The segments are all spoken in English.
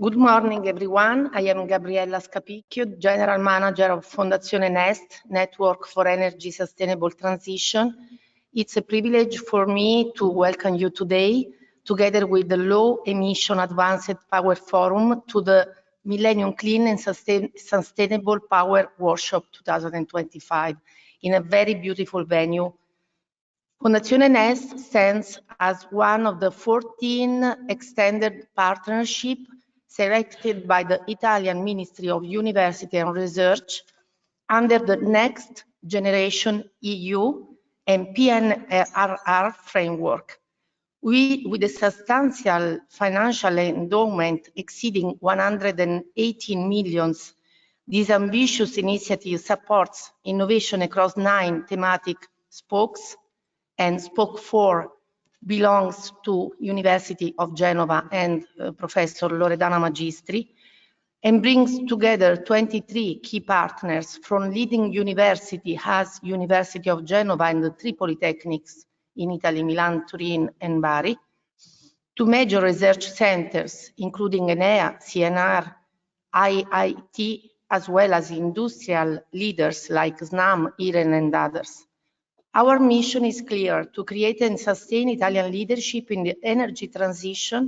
Good morning, everyone. I am Gabriella Scapicchio, General Manager of Fondazione NEST, Network for Energy Sustainable Transition. It's a privilege for me to welcome you today, together with the Low Emission Advanced Power Forum, to the Millennium Clean and Sustainable Power Workshop 2025 in a very beautiful venue. Fondazione NEST stands as one of the 14 extended partnerships selected by the Italian Ministry of University and Research under the Next Generation EU and PNRR framework. With a substantial financial endowment exceeding 118 million, this ambitious initiative supports innovation across 9 thematic spokes, and Spoke 4 belongs to University of Genoa and Professor Loredana Magistri, and brings together 23 key partners from leading universities as University of Genova and the 3 Polytechnics in Italy, Milan, Turin, and Bari, to major research centers, including Enea, CNR, IIT, as well as industrial leaders like SNAM, IREN, and others. Our mission is clear: to create and sustain Italian leadership in the energy transition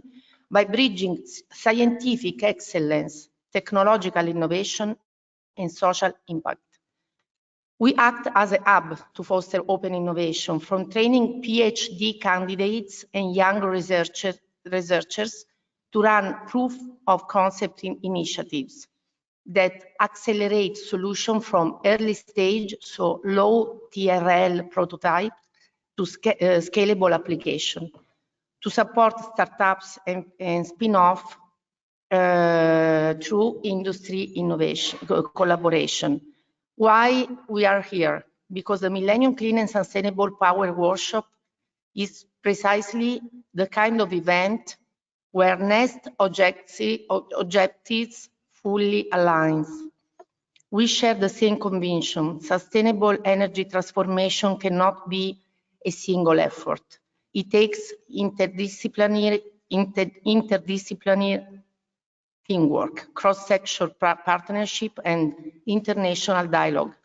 by bridging scientific excellence, technological innovation, and social impact. We act as a hub to foster open innovation, from training PhD candidates and young researchers to run proof of concept initiatives that accelerate solutions from early stage, so low TRL prototype, to scalable application, to support startups and spin-off through industry innovation collaboration. Why we are here? Because the Millennium Clean and Sustainable Power Workshop is precisely the kind of event where NEST objectives fully aligns. We share the same conviction: sustainable energy transformation cannot be a single effort. It takes interdisciplinary teamwork, cross-sectional partnership, and international dialogue.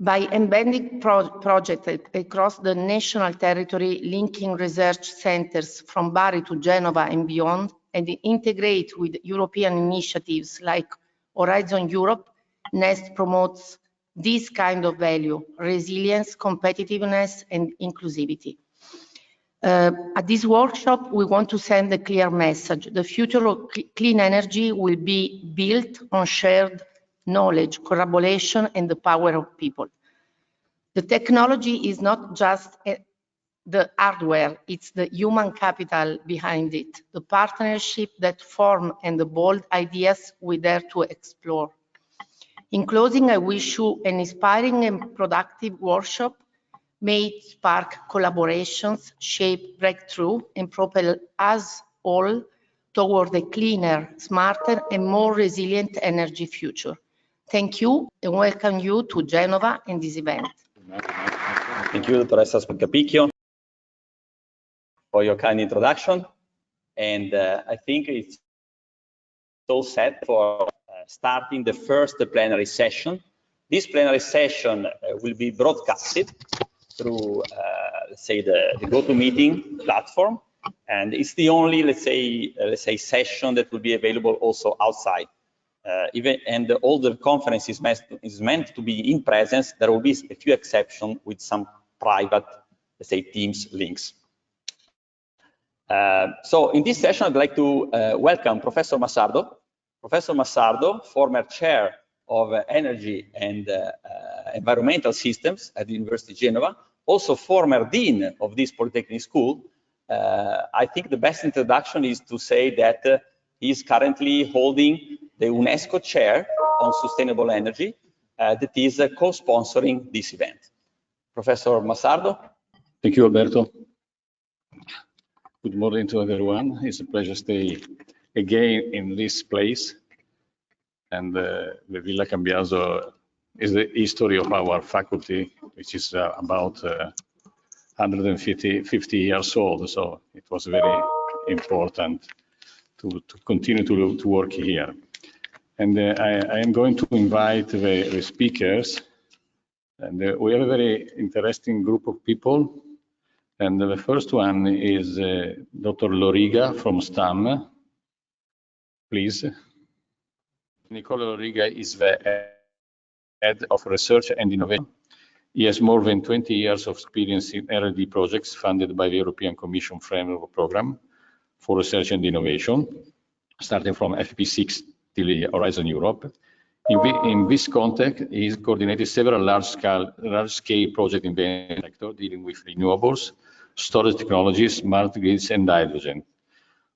By embedding projects across the national territory, linking research centers from Bari to Genova and beyond, and integrate with European initiatives like Horizon Europe, NEST promotes this kind of value: resilience, competitiveness, and inclusivity. At this workshop, we want to send a clear message: the future of clean energy will be built on shared knowledge, collaboration, and the power of people. The technology is not just the hardware, it's the human capital behind it, the partnership that form and the bold ideas we dare to explore. In closing, I wish you an inspiring and productive workshop. May it spark collaborations, shape breakthrough, and propel us all toward a cleaner, smarter, and more resilient energy future. Thank you, and welcome you to Genova and this event. Thank you, Dottoressa Scapicchio, for your kind introduction. And I think it's all set for starting the first plenary session. This plenary session will be broadcasted through, let's say, the GoToMeeting platform, and it's the only, let's say, session that will be available also outside. And all the conference is meant to be in presence. There will be a few exceptions with some private, let's say, Teams links. So in this session, I'd like to welcome Professor Massardo. Professor Massardo, former chair of energy and environmental systems at the University of Genova, also former dean of this Polytechnic school. I think the best introduction is to say that he is currently holding the UNESCO chair on sustainable energy that is co-sponsoring this event. Professor Massardo. Thank you, Alberto. Good morning to everyone. It's a pleasure to stay again in this place. And the Villa Cambiaso is the history of our faculty, which is about 150 years old, so it was very important to continue to work here. And I am going to invite the speakers, and we have a very interesting group of people. And the first one is Dr. Loriga from STAM. Please. Giannicola Loriga is the head of research and innovation. He has more than 20 years of experience in R&D projects funded by the European Commission Framework Program for Research and Innovation, starting from FP6 till Horizon Europe. In this context, he's coordinated several large-scale projects in the energy sector dealing with renewables, storage technologies, smart grids, and hydrogen.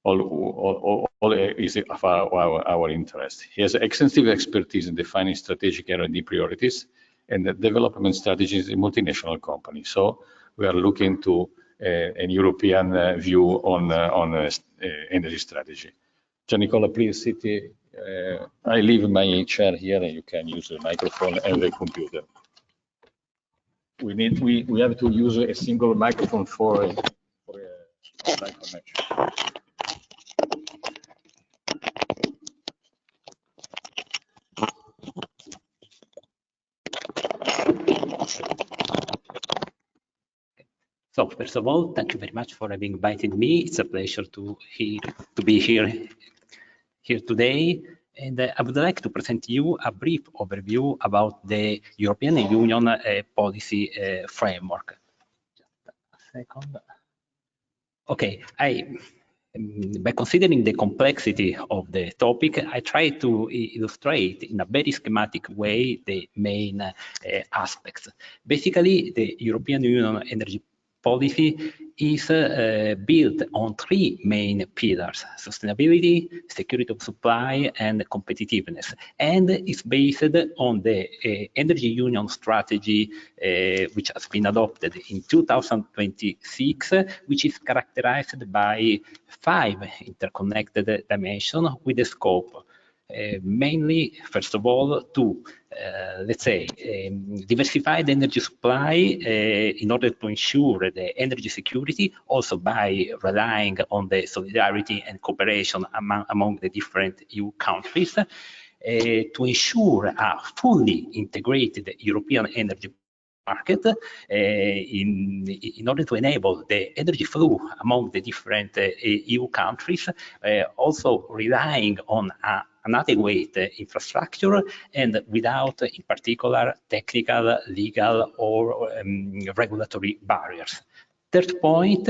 All is of our interest. He has extensive expertise in defining strategic R&D priorities and the development strategies in multinational companies. So we are looking to a European view on energy strategy. Giannicola, please sit. I leave my chair here, and you can use the microphone and the computer. We have to use a single microphone for a live connection. So first of all, thank you very much for having invited me. It's a pleasure to be here today. And I would like to present you a brief overview about the European Union policy framework. Just a second. Okay, by considering the complexity of the topic, I try to illustrate in a very schematic way the main aspects. Basically, the European Union energy policy is built on three main pillars: sustainability, security of supply, and competitiveness, and is based on the Energy Union strategy, which has been adopted in 2026, which is characterized by 5 interconnected dimensions with a scope. Mainly, first of all, to, let's say, diversify the energy supply in order to ensure the energy security, also by relying on the solidarity and cooperation among the different EU countries, to ensure a fully integrated European energy market in order to enable the energy flow among the different EU countries, also relying on an adequate infrastructure and without, in particular, technical, legal, or regulatory barriers. Third point,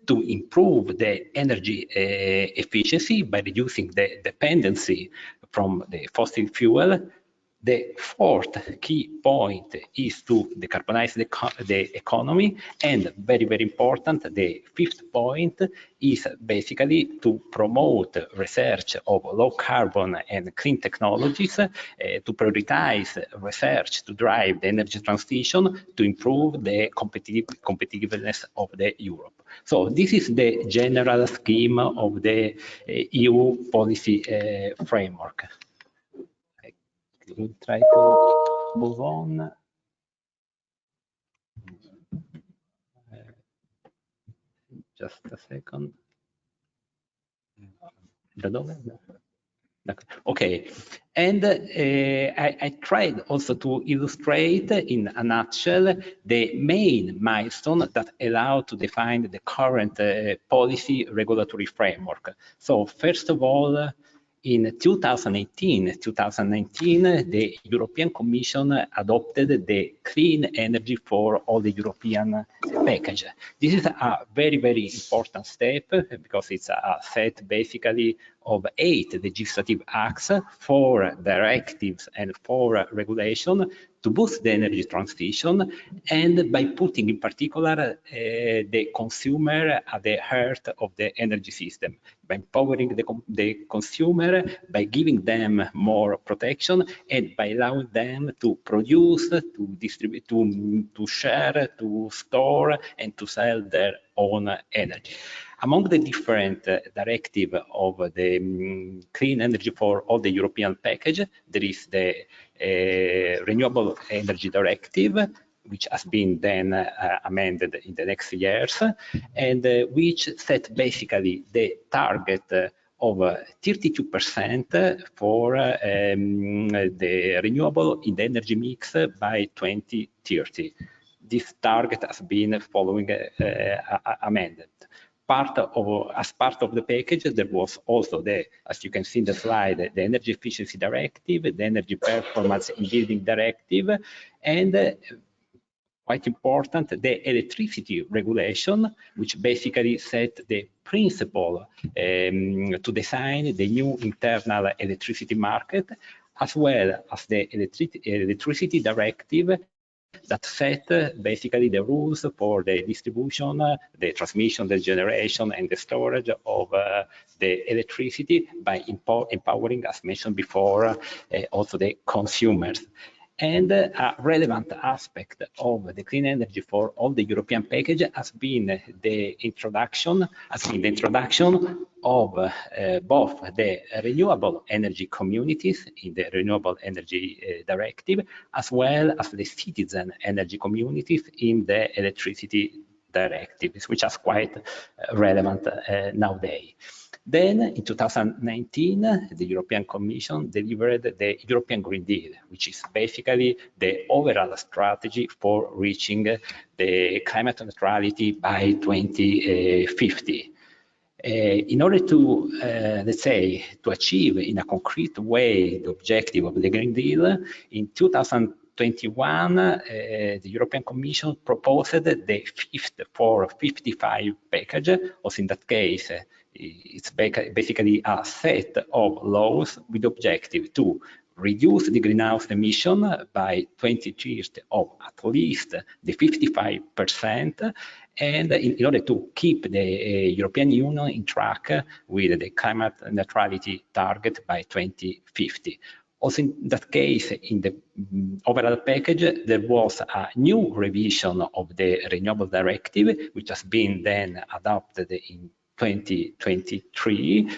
to improve the energy efficiency by reducing the dependency from the fossil fuel. The fourth key point is to decarbonize the economy, and very, very important, the fifth point is basically to promote research of low carbon and clean technologies, to prioritize research to drive the energy transition, to improve the competitiveness of the Europe. So this is the general scheme of the EU policy framework. We'll try to move on. Just a second. Okay, and I tried also to illustrate in a nutshell the main milestone that allow to define the current policy regulatory framework. So first of all, in 2018-2019, the European Commission adopted the Clean Energy for all the European package. This is a very, very important step because it's a set basically of 8 legislative acts, 4 directives and 4 regulation to boost the energy transition, and by putting in particular the consumer at the heart of the energy system, by empowering the consumer, by giving them more protection, and by allowing them to produce, to distribute, to share, to store, and to sell their own energy. Among the different directives of the Clean Energy for all the European package, there is the Renewable Energy Directive, which has been then amended in the next years, and which set basically the target of 32% for the renewable in the energy mix by 2030. This target has been following amended. As part of the package, there was also as you can see in the slide, the Energy Efficiency Directive, the Energy Performance in Building Directive, and quite important, the electricity regulation, which basically set the principle to design the new internal electricity market, as well as the electricity directive that set basically the rules for the distribution, the transmission, the generation, and the storage of the electricity by empowering, as mentioned before, also the consumers. And a relevant aspect of the clean energy for all the European package has been the introduction of both the renewable energy communities in the Renewable Energy Directive, as well as the citizen energy communities in the Electricity Directive, which is quite relevant nowadays. Then in 2019, the European Commission delivered the European Green Deal, which is basically the overall strategy for reaching the climate neutrality by 2050. In order to, let's say, to achieve in a concrete way the objective of the Green Deal, in 2021, the European Commission proposed the Fit for 55 package. Also in that case, it's basically a set of laws with the objective to reduce the greenhouse emission by 2030 of at least the 55%, and in order to keep the European Union in track with the climate neutrality target by 2050. Also in that case, in the overall package, there was a new revision of the Renewable Directive, which has been then adopted in 2023,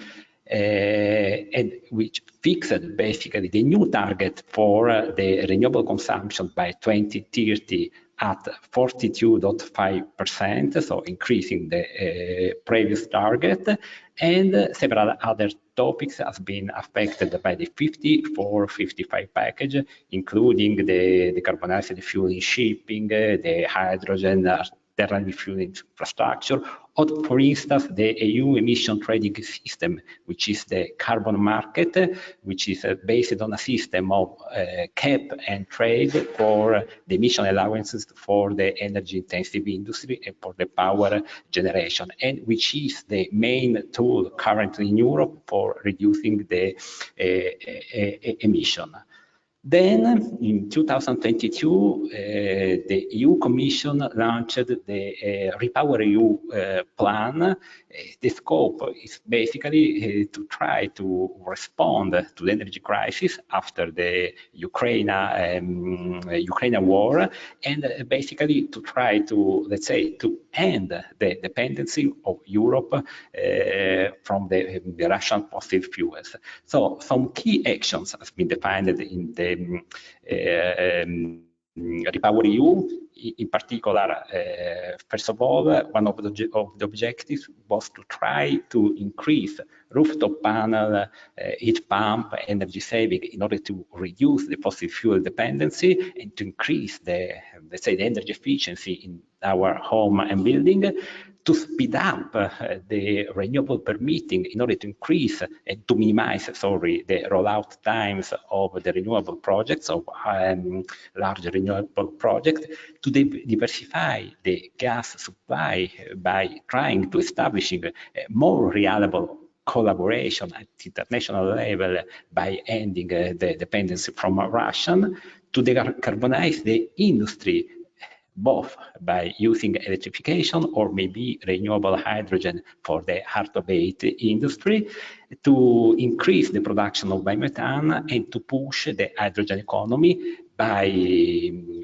and which fixed basically the new target for the renewable consumption by 2030 at 42.5%, so increasing the previous target, and several other topics have been affected by the 54-55 package, including the decarbonized fuel in shipping, the hydrogen alternative fuel infrastructure, or for instance, the EU emission trading system, which is the carbon market, which is based on a system of cap and trade for the emission allowances for the energy intensive industry and for the power generation, and which is the main tool currently in Europe for reducing the emission. Then, in 2022, the EU Commission launched the REPowerEU plan. The scope is basically to try to respond to the energy crisis after the Ukraine war, and basically to try to, let's say, to end the dependency of Europe from the Russian fossil fuels. So some key actions have been defined in the REPowerEU. In particular, first of all, one of the objectives was to try to increase rooftop panel, heat pump, energy saving in order to reduce the fossil fuel dependency and to increase the, let's say, the energy efficiency in our home and building, to speed up the renewable permitting in order to increase and to minimize, the rollout times of the renewable projects, of large renewable projects, to diversify the gas supply by trying to establishing a more reliable collaboration at international level by ending the dependency from Russian, to decarbonize the industry, both by using electrification or maybe renewable hydrogen for the hard-to-abate industry, to increase the production of biomethane and to push the hydrogen economy by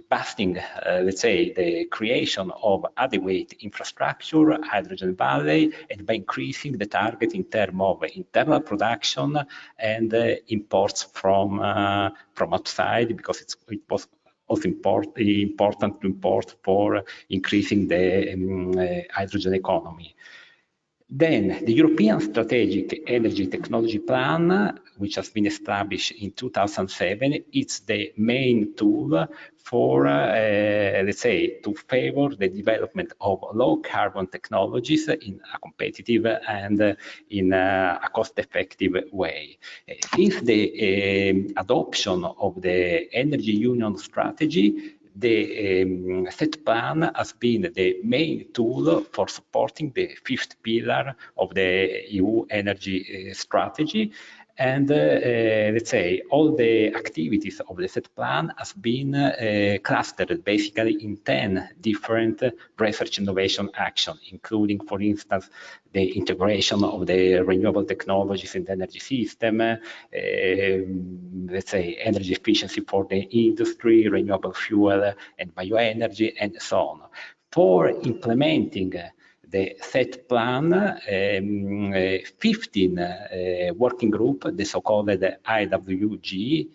boosting, let's say, the creation of adequate infrastructure, hydrogen valley, and by increasing the target in terms of internal production and imports from outside, because it was also important to import for increasing the hydrogen economy. Then the European Strategic Energy Technology Plan, which has been established in 2007, it's the main tool for, let's say, to favor the development of low carbon technologies in a competitive and in a cost-effective way. Since the adoption of the Energy Union strategy, the set plan has been the main tool for supporting the fifth pillar of the EU energy strategy. And let's say all the activities of the set plan has been clustered basically in 10 different research innovation actions, including, for instance, the integration of the renewable technologies in the energy system, let's say energy efficiency for the industry, renewable fuel and bioenergy, and so on. For implementing the set plan, 15 working group, the so-called IWG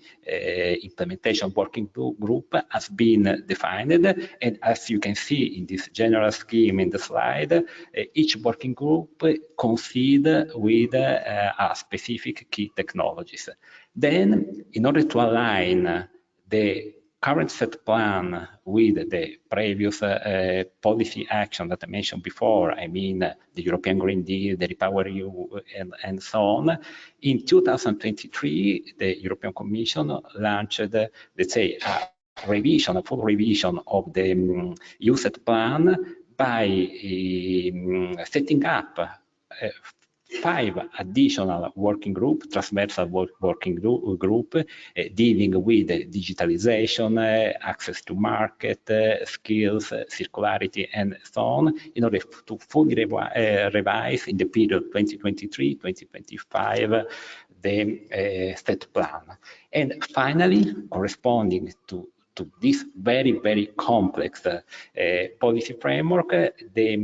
implementation working group, has been defined. And as you can see in this general scheme in the slide, each working group coincides with a specific key technologies. Then, in order to align the current set plan with the previous policy action that I mentioned before, I mean the European Green Deal, the REPowerEU, and so on, in 2023, the European Commission launched, let's say, a full revision of the EU set plan by setting up 5 additional working groups, transversal working group, dealing with digitalization, access to market, skills, circularity, and so on, in order to fully revise in the period 2023-2025 the set plan. And finally, corresponding to this very, very complex policy framework, the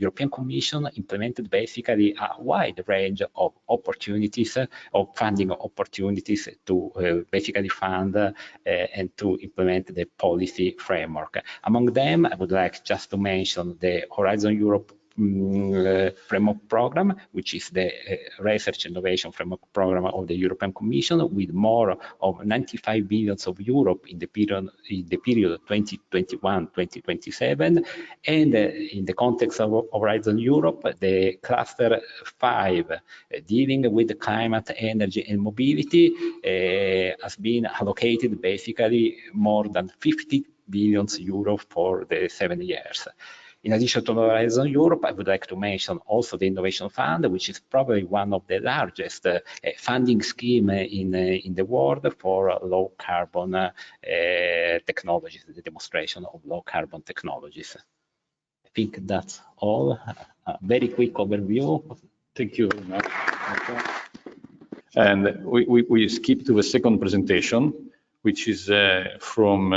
European Commission implemented basically a wide range of opportunities, of funding opportunities to basically fund and to implement the policy framework. Among them, I would like just to mention the Horizon Europe framework program, which is the research innovation framework program of the European Commission, with more of 95 billion of Europe in the period 2021-2027, and in the context of Horizon Europe, the cluster 5 dealing with climate, energy, and mobility has been allocated basically more than 50 billion euros for the 7 years. In addition to Horizon Europe, I would like to mention also the Innovation Fund, which is probably one of the largest funding scheme in the world for low carbon technologies, the demonstration of low carbon technologies. I think that's all. A very quick overview. Thank you very much. And we skip to the second presentation, which is from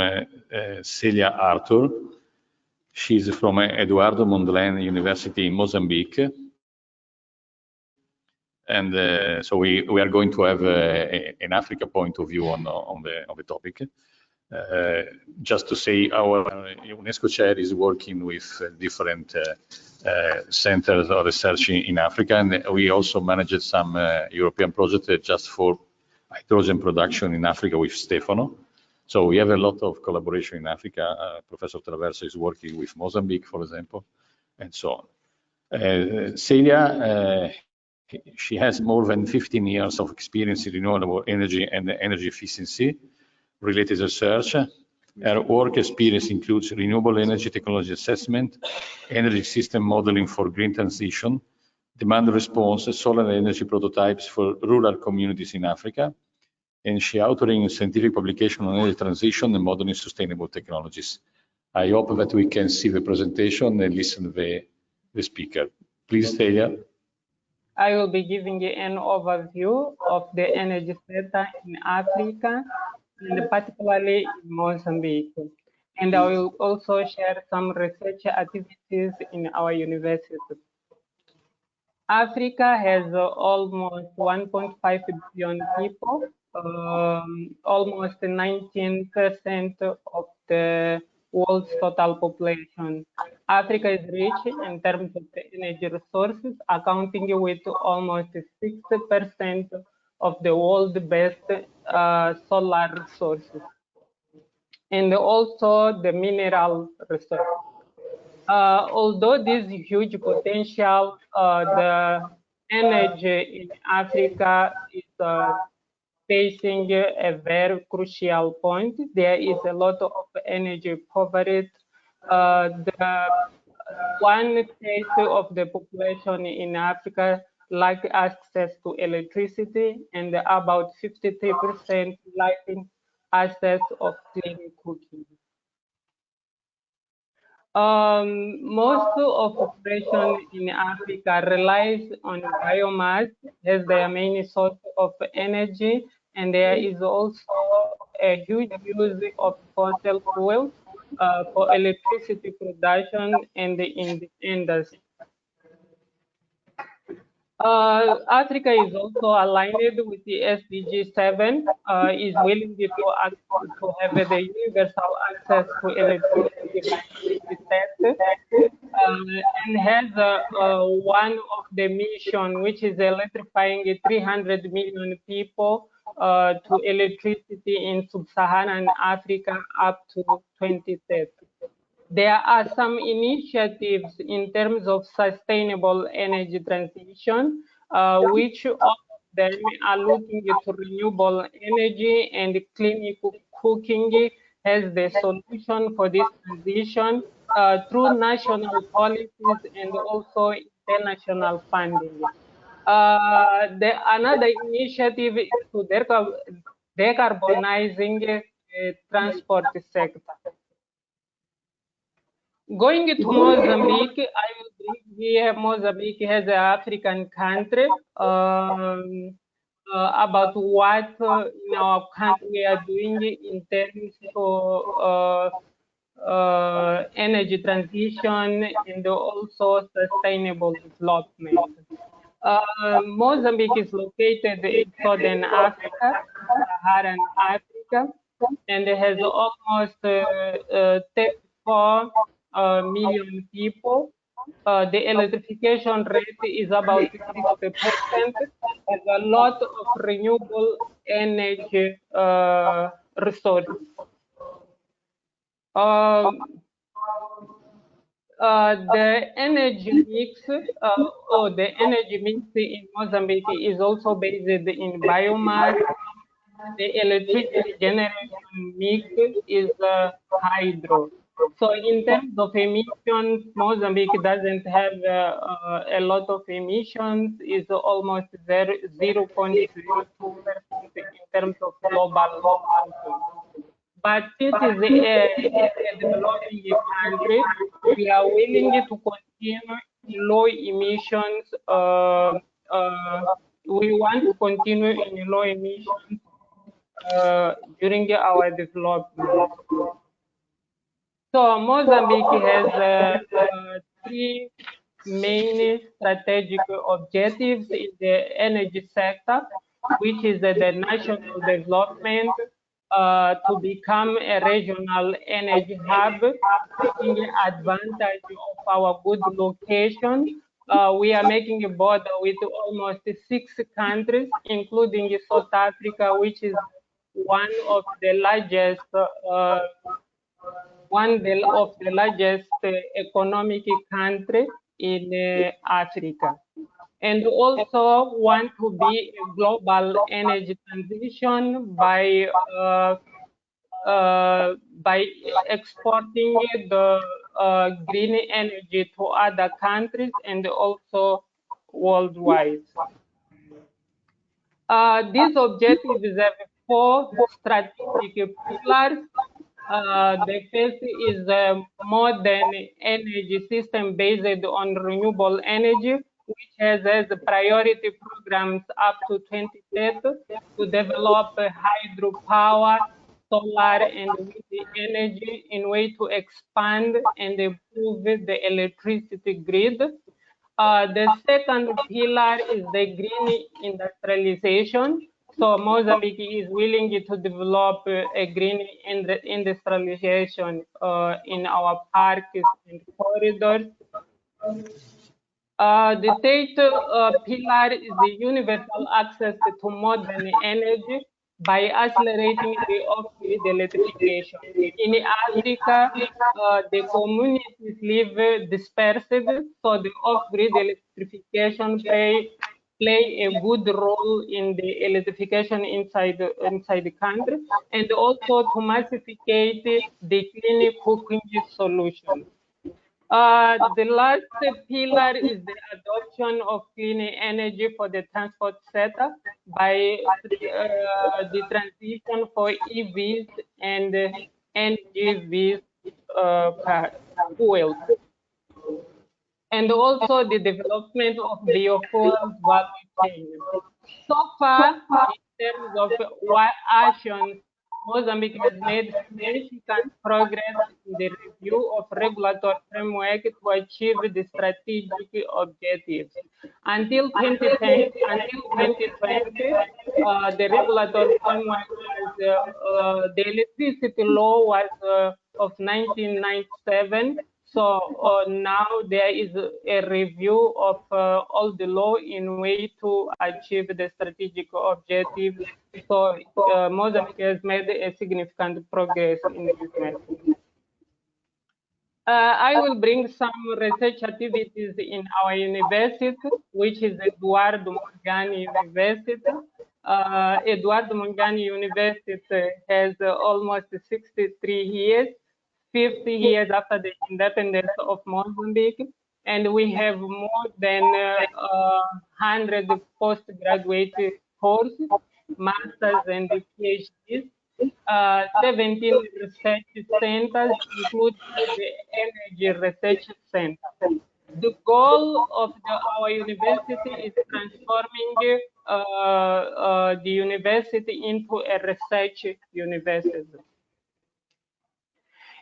Celia Artur. She's from Eduardo Mondlane University in Mozambique. And so we are going to have an Africa point of view on the topic. Just to say, our UNESCO chair is working with different centers of research in Africa, and we also managed some European projects just for hydrogen production in Africa with Stefano. So we have a lot of collaboration in Africa. Professor Traverso is working with Mozambique, for example, and so on. Celia, she has more than 15 years of experience in renewable energy and energy efficiency related research. Her work experience includes renewable energy technology assessment, energy system modeling for green transition, demand response, solar energy prototypes for rural communities in Africa, and she authoring scientific publication on energy transition and modeling sustainable technologies. I hope that we can see the presentation and listen to the speaker. Please, Celia. I will be giving you an overview of the energy sector in Africa, and particularly in Mozambique. And I will also share some research activities in our university. Africa has almost 1.5 billion people, almost 19% of the world's total population. Africa is rich in terms of the energy resources, accounting with almost 60% of the world-based solar resources, and also the mineral resources. Although this huge potential, the energy in Africa is facing a very crucial point. There is a lot of energy poverty. The 1/3 of the population in Africa lack access to electricity, and about 53% lacking access of clean cooking. Most of population in Africa relies on biomass as their main source of energy, and there is also a huge use of fossil fuels for electricity production and in the industry. Africa is also aligned with the SDG 7, is willing to have the universal access to electricity by 2030, and has one of the mission, which is electrifying 300 million people to electricity in sub-Saharan Africa up to 2030. There are some initiatives in terms of sustainable energy transition, which all of them are looking to renewable energy, and clean cooking as the solution for this transition through national policies and also international funding. Another initiative is to decarbonizing the transport sector. Going to Mozambique, I will bring here Mozambique as an African country. About what in our country we are doing in terms of energy transition and also sustainable development. Mozambique is located in southern Africa, Saharan Africa, and it has almost 34 million people. The electrification rate is about 60%. There's a lot of renewable energy resources. The energy mix, in Mozambique is also based in biomass. The electricity generation mix is hydro. So in terms of emissions, Mozambique doesn't have a lot of emissions. It's almost 0.02% in terms of global output. But since it's a developing country, we are willing to continue low emissions. We want to continue in low emissions during our development. So Mozambique has three main strategic objectives in the energy sector, which is the national development, to become a regional energy hub, taking advantage of our good location. We are making a border with almost 6 countries, including South Africa, which is one of the largest economic country in Africa, and also want to be a global energy transition by exporting the green energy to other countries and also worldwide. These objectives have 4 strategic pillars. The first is a modern energy system based on renewable energy, which has as priority programs up to 2030 to develop hydropower, solar, and wind energy in way to expand and improve the electricity grid. The second pillar is the green industrialization. So Mozambique is willing to develop a green industrialization in our parks and corridors. The third pillar is the universal access to modern energy by accelerating the off-grid electrification. In Africa, the communities live dispersed, so the off-grid electrification play a good role in the electrification inside the country, and also to massificate the clean cooking solution. The last pillar is the adoption of clean energy for the transport sector by the transition for EVs and NGVs fuels. And also the development of biofuels value chain. So far, in terms of actions, Mozambique has made significant progress in the review of regulatory framework to achieve the strategic objectives. Until 2020, the regulatory framework was, the electricity law was of 1997. So now there is a review of all the law in way to achieve the strategic objectives. So Mozambique has made a significant progress in this matter. I will bring some research activities in our university, which is Eduardo Mondlane University. Eduardo Mondlane University has almost 63 years. 50 years after the independence of Mozambique, and we have more than 100 postgraduate courses, masters and PhDs, 17 research centers, including the Energy Research Center. The goal of our university is transforming the university into a research university.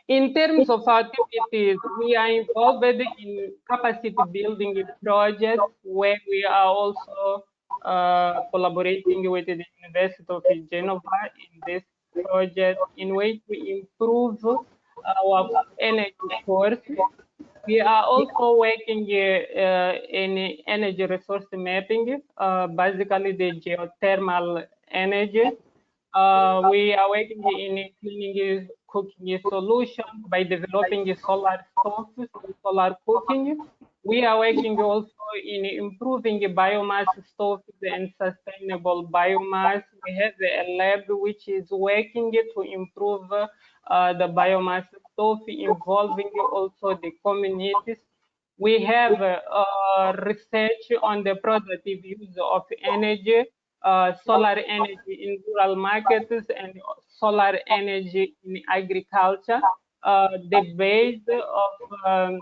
In terms of activities, we are involved in capacity building projects where we are also collaborating with the University of Genoa in this project in way to improve our energy source. We are also working in energy resource mapping, basically the geothermal energy. We are working in cleaning cooking solution by developing solar stoves, solar cooking. We are working also in improving biomass stoves and sustainable biomass. We have a lab which is working to improve the biomass stove, involving also the communities. We have research on the productive use of energy, solar energy in rural markets and solar energy in agriculture. The base of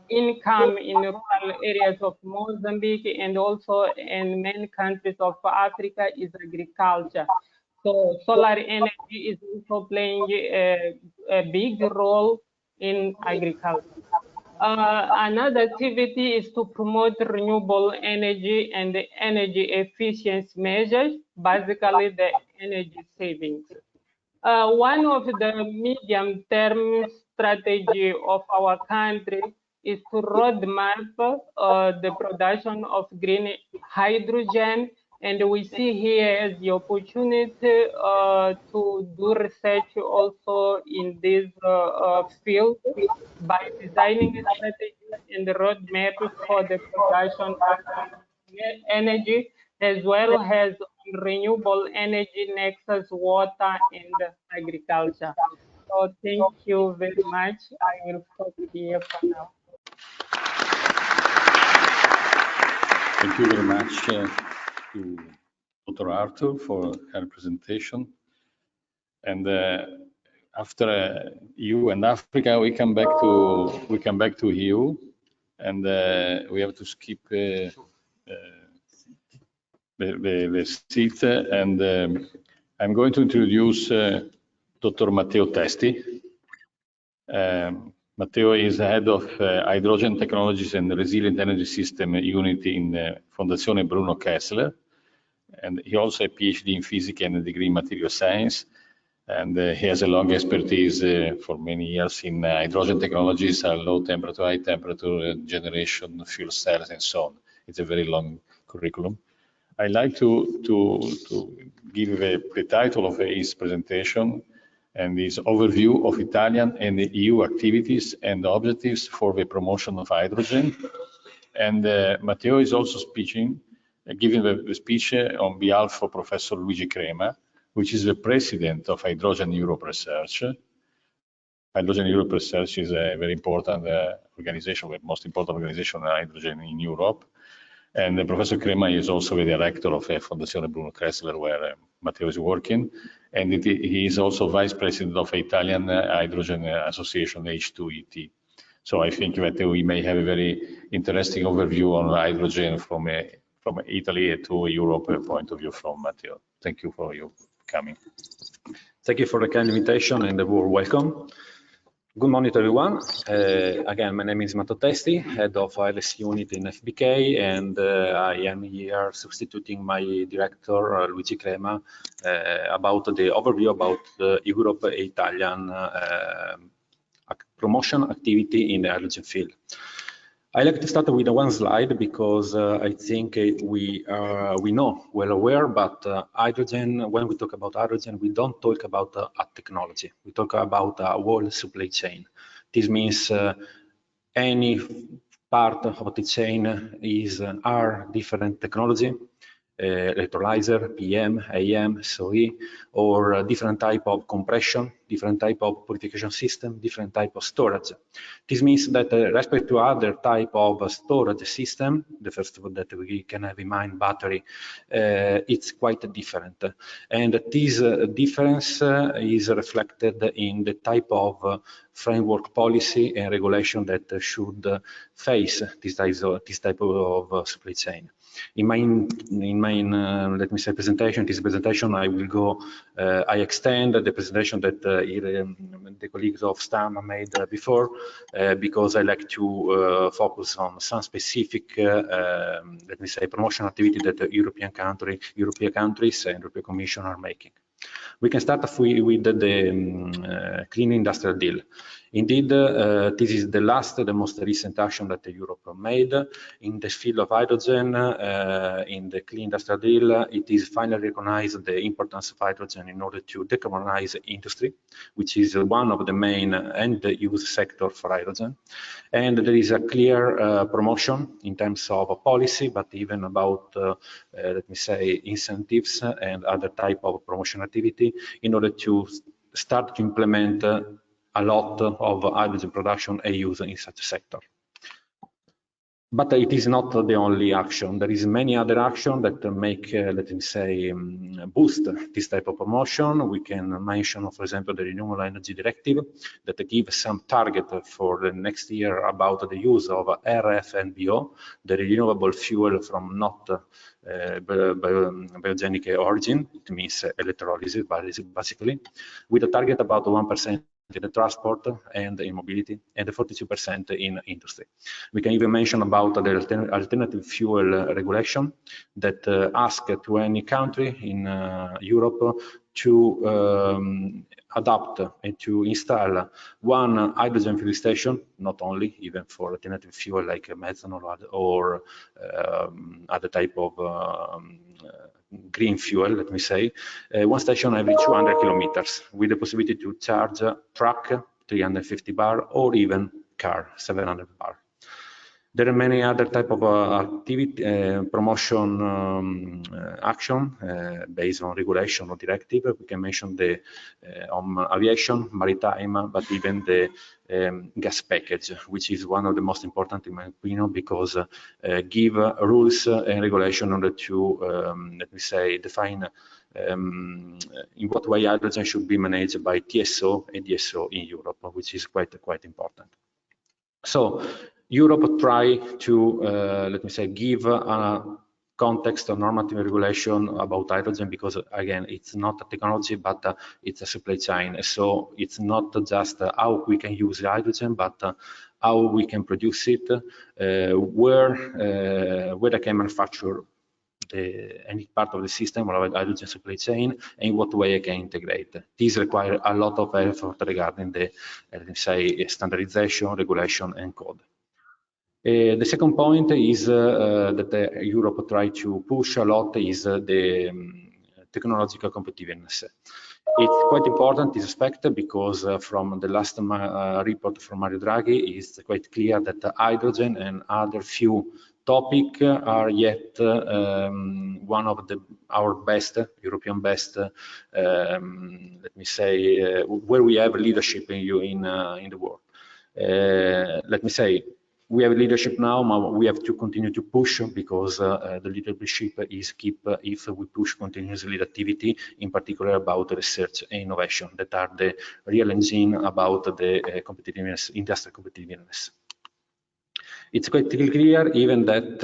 income in rural areas of Mozambique and also in many countries of Africa is agriculture. So solar energy is also playing a big role in agriculture. Another activity is to promote renewable energy and the energy efficiency measures, basically the energy savings. One of the medium-term strategy of our country is to roadmap the production of green hydrogen, and we see here the opportunity to do research also in this field by designing a strategy and the roadmap for the production of energy, as well as renewable energy nexus, water, and agriculture. So thank you very much. I will stop here for now. Thank you very much to Dr. Artur for her presentation. And after you and Africa, we come back to you, and we have to skip the seat. And I'm going to introduce Dr. Matteo Testi. Matteo is head of Hydrogen Technologies and Resilient Energy System Unit in Fondazione Bruno Kessler. and he also a PhD in physics and a degree in material science. And he has a long expertise for many years in hydrogen technologies, low temperature, high temperature generation, fuel cells, and so on. It's a very long curriculum. I'd like to give the title of his presentation, and his overview of Italian and EU activities and objectives for the promotion of hydrogen. And Matteo is also giving the speech on behalf of Professor Luigi Crema, which is the president of Hydrogen Europe Research. Hydrogen Europe Research is a very important organization, the most important organization on hydrogen in Europe. And Professor Crema is also the director of Fondazione Bruno Kressler, where Matteo is working. And he is also vice president of Italian Hydrogen Association, H2ET. So I think that we may have a very interesting overview on hydrogen from Italy to Europe point of view from Matteo. Thank you for your coming. Thank you for the kind invitation and the warm welcome. Good morning to everyone. Again, my name is Matteo Testi, head of ILS unit in FBK, and I am here substituting my director, Luigi Crema, about the overview about the Europe Italian promotion activity in the hydrogen field. I like to start with one slide because I think we know, well aware, but hydrogen, when we talk about hydrogen, we don't talk about a technology. We talk about a whole supply chain. This means any part of the chain is our different technology, electrolyzer, PM, AM, SOE, or different type of compression, different type of purification system, different type of storage. This means that respect to other type of storage system, the first one that we can have in mind, battery, it's quite different. And this difference is reflected in the type of framework policy and regulation that should face this type of supply chain. In my let me say presentation, this presentation, I will go, I extend the presentation that the colleagues of STAM made before, because I like to focus on some specific, let me say, promotion activity that the European countries and European Commission are making. We can start with the Clean Industrial Deal. Indeed, this is the most recent action that Europe made in the field of hydrogen. In the Clean Industrial Deal, it is finally recognized the importance of hydrogen in order to decarbonize industry, which is one of the main end-use sector for hydrogen. And there is a clear promotion in terms of policy, but even about, let me say, incentives and other type of promotion activity in order to start to implement a lot of hydrogen production and use in such a sector. But it is not the only action. There is many other actions that make, let me say, boost this type of promotion. We can mention, for example, the Renewable Energy Directive that gives some target for the next year about the use of RFNBO, the renewable fuel from not biogenic origin. It means electrolysis, basically, with a target about 1% in the transport and in mobility, and 42% in industry. We can even mention about the alternative fuel regulation that asks to any country in Europe to adapt and to install one hydrogen fuel station, not only, even for alternative fuel like methanol or other type of green fuel, let me say, one station every 200 kilometers with the possibility to charge a truck 350 bar or even car 700 bar. There are many other type of activity, promotion action based on regulation or directive. We can mention the on aviation, maritime, but even the gas package, which is one of the most important in my opinion, because give rules and regulation in order to, let me say, define in what way hydrogen should be managed by TSO and DSO in Europe, which is quite important. So Europe try to, let me say, give a context of normative regulation about hydrogen, because again, it's not a technology, but it's a supply chain. So it's not just how we can use hydrogen, but how we can produce it, where they can manufacture any part of the system or hydrogen supply chain, and in what way I can integrate. These require a lot of effort regarding the, let me say, standardization, regulation, and code. The second point is that Europe try to push a lot is the technological competitiveness. It's quite important, this aspect, because from the last report from Mario Draghi, it's quite clear that hydrogen and other few topics are yet one of our best, European best, let me say, where we have leadership in the world. Let me say, we have leadership now, but we have to continue to push, because the leadership is keep if we push continuously the activity, in particular about research and innovation, that are the real engine about the competitiveness, industrial competitiveness. It's quite clear even that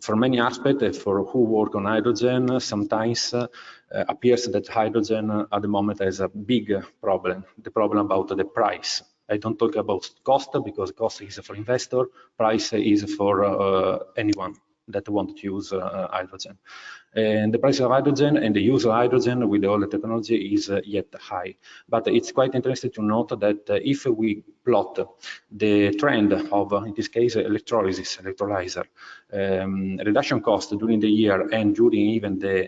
for many aspects, for who work on hydrogen, sometimes appears that hydrogen at the moment has a big problem, the problem about the price. I don't talk about cost, because cost is for investor, price is for anyone that want to use hydrogen. And the price of hydrogen and the use of hydrogen with all the technology is yet high. But it's quite interesting to note that if we plot the trend of, in this case, electrolysis, electrolyzer, reduction cost during the year and during even the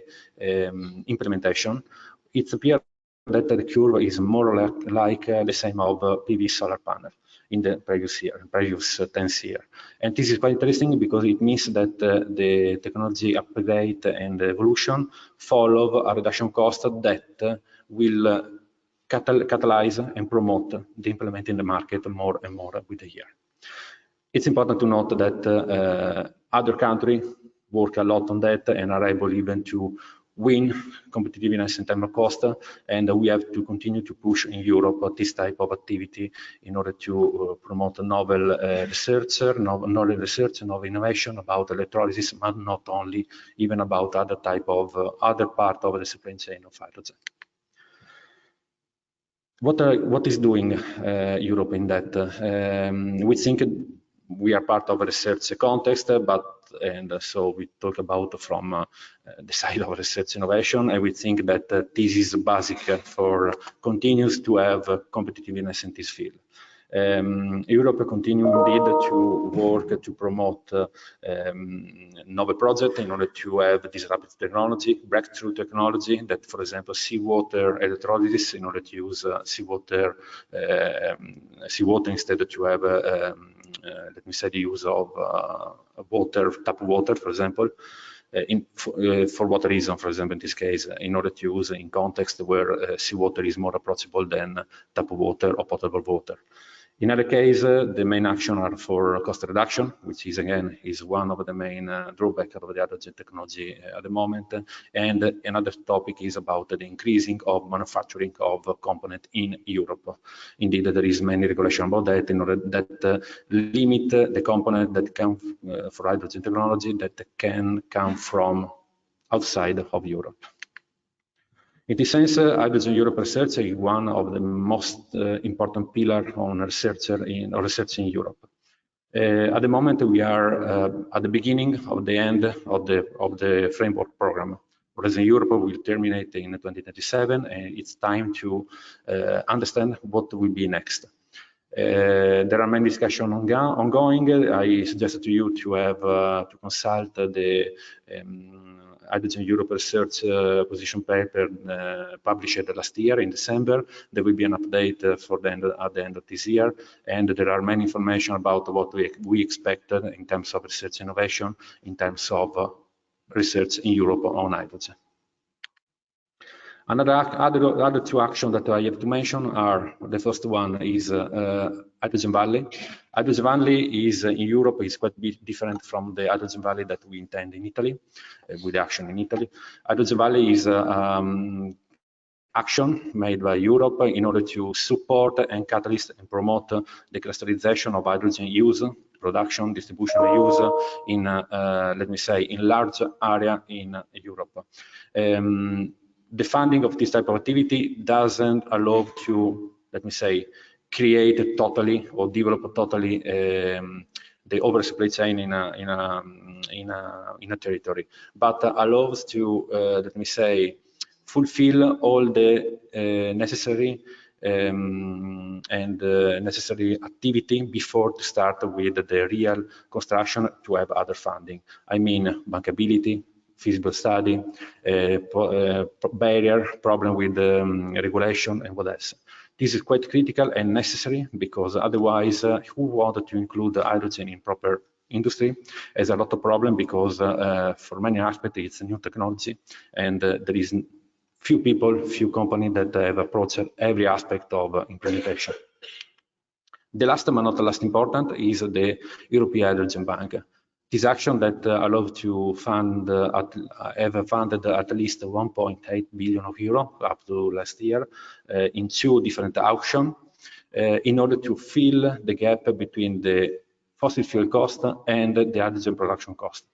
implementation, it appears that the curve is more or less like the same of PV solar panel in the previous year, previous 10 years. And this is quite interesting because it means that the technology upgrade and evolution follow a reduction cost that will catalyze and promote the implement in the market more and more with the year. It's important to note that other countries work a lot on that and are able even to win competitiveness in terms of cost, and we have to continue to push in Europe this type of activity in order to promote novel research, novel innovation about electrolysis, but not only, even about other type of other part of the supply chain of hydrogen. What is doing Europe in that? We think we are part of a research context, and so we talk about from the side of research innovation, and we think that this is basic for continues to have competitiveness in this field. Europe continue indeed to work to promote novel projects in order to have disruptive technology, breakthrough technology that, for example, seawater electrolysis, in order to use seawater instead to have let me say the use of water, tap water, for example, for what reason, for example, in this case, in order to use in context where seawater is more approachable than tap water or potable water. In other case, the main action are for cost reduction, which is again is one of the main drawbacks of the hydrogen technology at the moment. And another topic is about the increasing of manufacturing of component in Europe. Indeed, there is many regulation about that in order that limit the component that come for hydrogen technology that can come from outside of Europe. In this sense, Hydrogen Europe research is one of the most important pillars on research in Europe. At the moment, we are at the beginning of the end of the framework program. Horizon Europe will terminate in 2027, and it's time to understand what will be next. There are many discussions ongoing. I suggest to you to have to consult the Hydrogen Europe research position paper published last year in December. There will be an update for at the end of this year, and there are many information about what we expected in terms of research innovation, in terms of research in Europe on hydrogen. Other two actions that I have to mention are, the first one is Hydrogen Valley. Hydrogen Valley is in Europe is quite different from the Hydrogen Valley that we intend in Italy, with action in Italy. Hydrogen Valley is action made by Europe in order to support and catalyst and promote the clusterization of hydrogen use, production, distribution, and use in, let me say, in large area in Europe. The funding of this type of activity doesn't allow to, let me say, create totally or develop totally the oversupply chain in in a territory, but allows to, let me say, fulfill all the necessary necessary activity before to start with the real construction to have other funding. I mean, bankability, feasible study, barrier, problem with regulation, and what else. This is quite critical and necessary because otherwise, who wanted to include hydrogen in proper industry has a lot of problem because for many aspects it's a new technology and there is few people, few companies that have approached every aspect of implementation. The last but not the last important is the European Hydrogen Bank. This action that allows to fund, have funded at least 1.8 billion euro up to last year in 2 different auctions in order to fill the gap between the fossil fuel cost and the hydrogen production cost.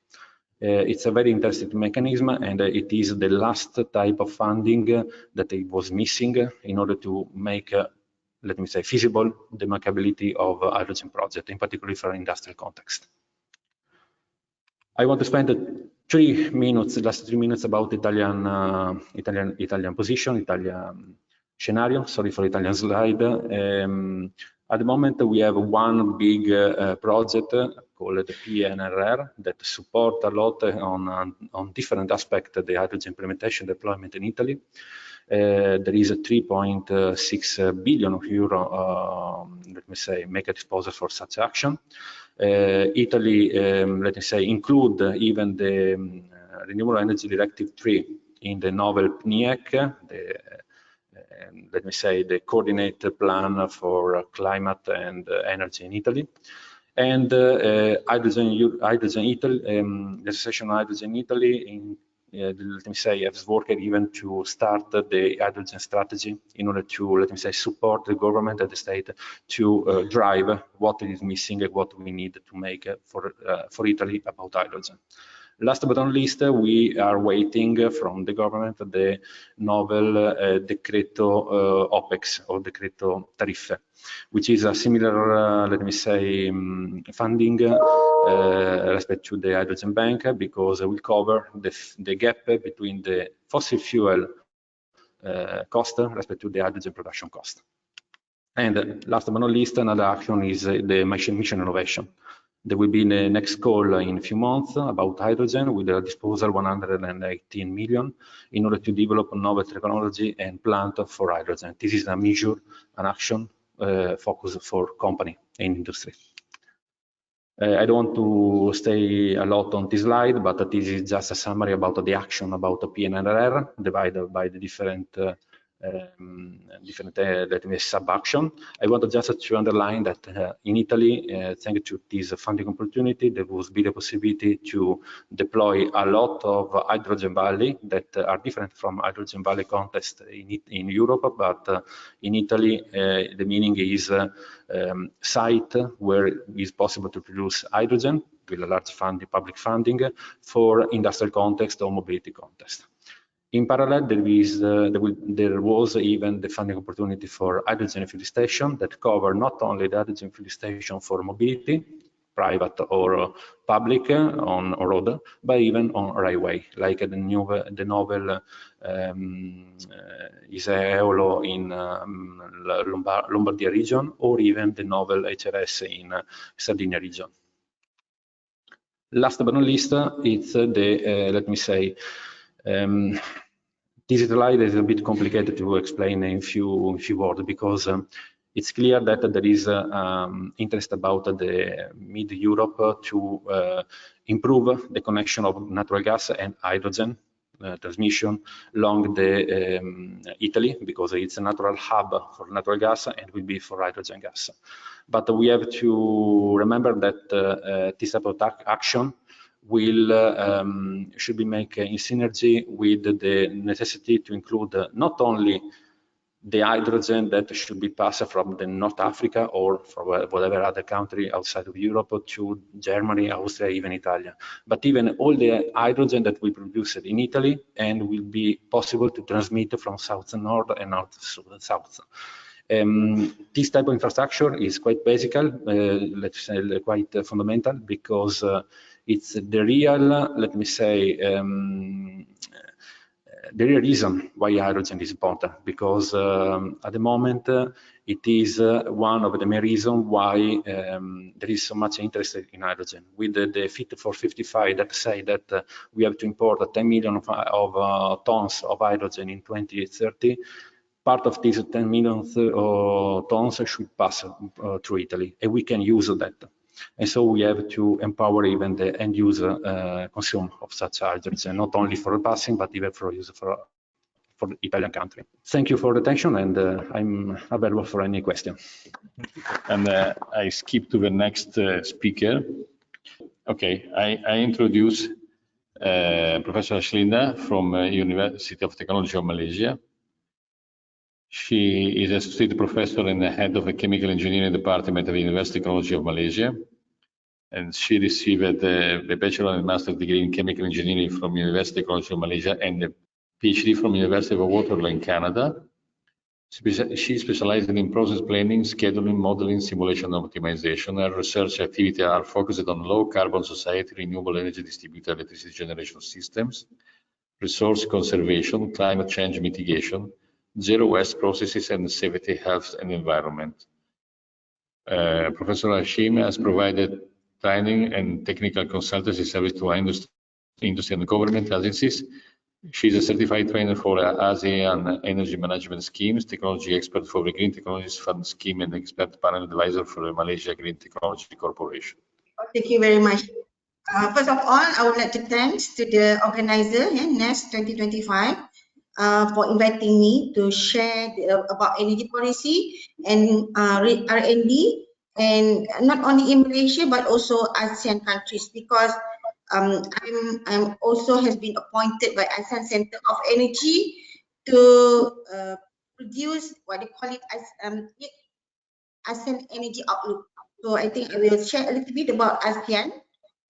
It's a very interesting mechanism, and it is the last type of funding that it was missing in order to make, let me say, feasible the bankability of hydrogen project, in particular for industrial context. I want to spend 3 minutes, the last 3 minutes about Italian position, Italian scenario. Sorry for Italian slide. At the moment, we have one big project called the PNRR that support a lot on different aspects of the hydrogen implementation deployment in Italy. There is a 3.6 billion euro, let me say, make a disposal for such action. Italy, let me say, include even the Renewable Energy Directive 3 in the novel PNIEC, let me say, the coordinated plan for climate and energy in Italy. And Hydrogen Italy, legislation on Hydrogen Italy, let me say, has worked even to start the hydrogen strategy in order to, let me say, support the government and the state to drive what is missing and what we need to make for Italy about hydrogen. Last but not least, we are waiting from the government the novel Decreto OPEX or Decreto Tariffe, which is a similar, let me say, funding respect to the hydrogen bank, because it will cover the gap between the fossil fuel cost respect to the hydrogen production cost. And last but not least, another action is the mission innovation. There will be the next call in a few months about hydrogen with a disposal 118 million in order to develop a novel technology and plant for hydrogen. This is a measure, an action focus for company and industry. I don't want to stay a lot on this slide, but this is just a summary about the action about the PNRR divided by the different let me sub-action. I want just to underline that in Italy, thanks to this funding opportunity, there will be the possibility to deploy a lot of hydrogen valley that are different from hydrogen valley context in Europe, but in Italy, the meaning is site where it is possible to produce hydrogen with a large funding, public funding for industrial context or mobility context. In parallel, there was even the funding opportunity for hydrogen fuel station that cover not only the hydrogen fuel station for mobility, private or public on road, but even on railway, like the novel Isaeolo in Lombardia region, or even the novel HRS in Sardinia region. Last but not least, it's the, let me say, this slide is a bit complicated to explain in few words, because it's clear that there is interest about the mid-Europe to improve the connection of natural gas and hydrogen transmission along the Italy, because it's a natural hub for natural gas and will be for hydrogen gas. But we have to remember that this type of action should be made in synergy with the necessity to include not only the hydrogen that should be passed from the North Africa or from whatever other country outside of Europe to Germany, Austria, even Italy, but even all the hydrogen that we produce in Italy and will be possible to transmit from south to north and north to south. This type of infrastructure is quite basic, let's say quite fundamental, because it's the real, let me say, the real reason why hydrogen is important, because at the moment it is one of the main reasons why there is so much interest in hydrogen. With the Fit for 55 that say that we have to import 10 million of tons of hydrogen in 2030, part of these 10 million tons should pass through Italy, and we can use that. And so we have to empower even the end user consume of such hydrogen, not only for passing, but even for use for the Italian country. Thank you for the attention, and I'm available for any question. And I skip to the next speaker. Okay, I introduce Professor Haslenda from University of Teknologi of Malaysia. She is associate professor and the head of the chemical engineering department of the University of Teknologi of Malaysia. And she received the bachelor and master degree in chemical engineering from University of Teknologi of Malaysia and the PhD from University of Waterloo in Canada. She specialized in process planning, scheduling, modeling, simulation, and optimization. Her research activities are focused on low carbon society, renewable energy distributed electricity generation systems, resource conservation, climate change mitigation, zero waste processes, and safety, health, and environment. Professor Hashim has provided training and technical consultancy service to industry and government agencies. She's a certified trainer for ASEAN Energy Management Schemes, technology expert for the Green Technologies Fund Scheme, and expert panel advisor for the Malaysia Green Technology Corporation. Thank you very much. First of all, I would like to thank to the organizer, NEST 2025, for inviting me to share about energy policy and R&D, and not only in Malaysia but also ASEAN countries, because I'm also has been appointed by ASEAN Center of Energy to produce what they call it as ASEAN Energy Outlook. So I think I will share a little bit about ASEAN,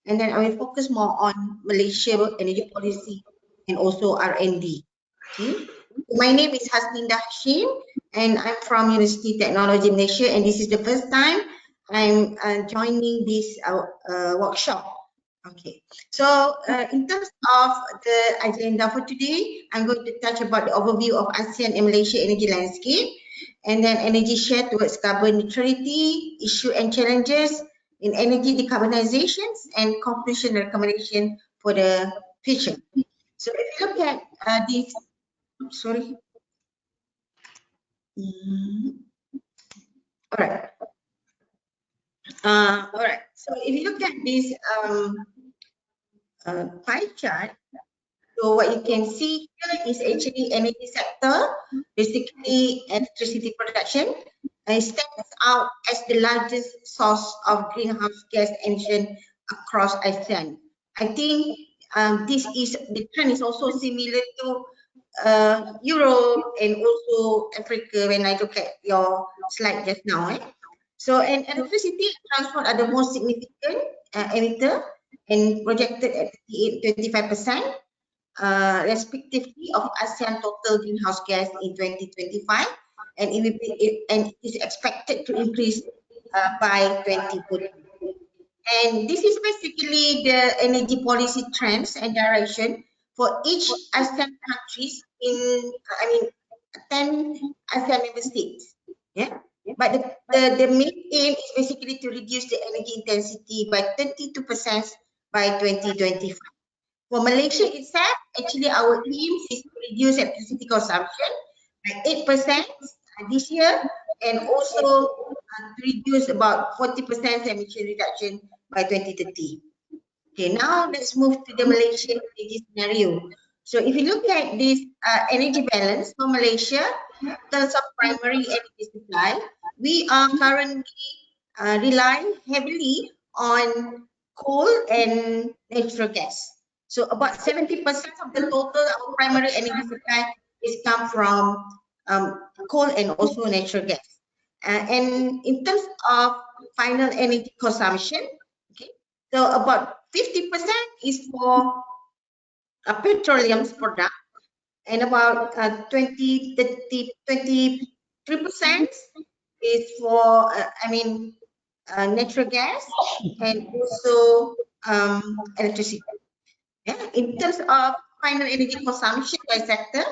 and then I will focus more on Malaysia energy policy and also R&D. Okay. My name is Haslenda Hashim, and I'm from University Teknologi Malaysia, and this is the first time I'm joining this workshop. Okay, so in terms of the agenda for today, I'm going to touch about the overview of ASEAN and Malaysia energy landscape, and then energy share towards carbon neutrality, issue and challenges in energy decarbonizations, and conclusion recommendation for the future. So if you look at this, sorry. All right. All right. So if you look at this pie chart, so what you can see here is actually energy sector, basically electricity production, and it stands out as the largest source of greenhouse gas emission across ASEAN. I think the trend is also similar to Europe and also Africa when I look at your slide just now. So, and electricity and transport are the most significant emitter and projected at 25%, respectively, of ASEAN total greenhouse gas in 2025, and it is expected to increase by 2040. And this is basically the energy policy trends and direction for each ASEAN countries in, 10 ASEAN member states. Yeah. But the main aim is basically to reduce the energy intensity by 32% by 2025. For Malaysia itself, actually our aim is to reduce electricity consumption by 8% this year, and also to reduce about 40% emission reduction by 2030. Okay, now let's move to the Malaysian energy scenario. So if you look at this energy balance for Malaysia, in terms of primary energy supply, we are currently relying heavily on coal and natural gas. So about 70% of the total our primary energy supply is come from coal and also natural gas. And in terms of final energy consumption, okay, so about 50% is for petroleum product, and about 23% is for natural gas, and also electricity. Yeah. In terms of final energy consumption by sector,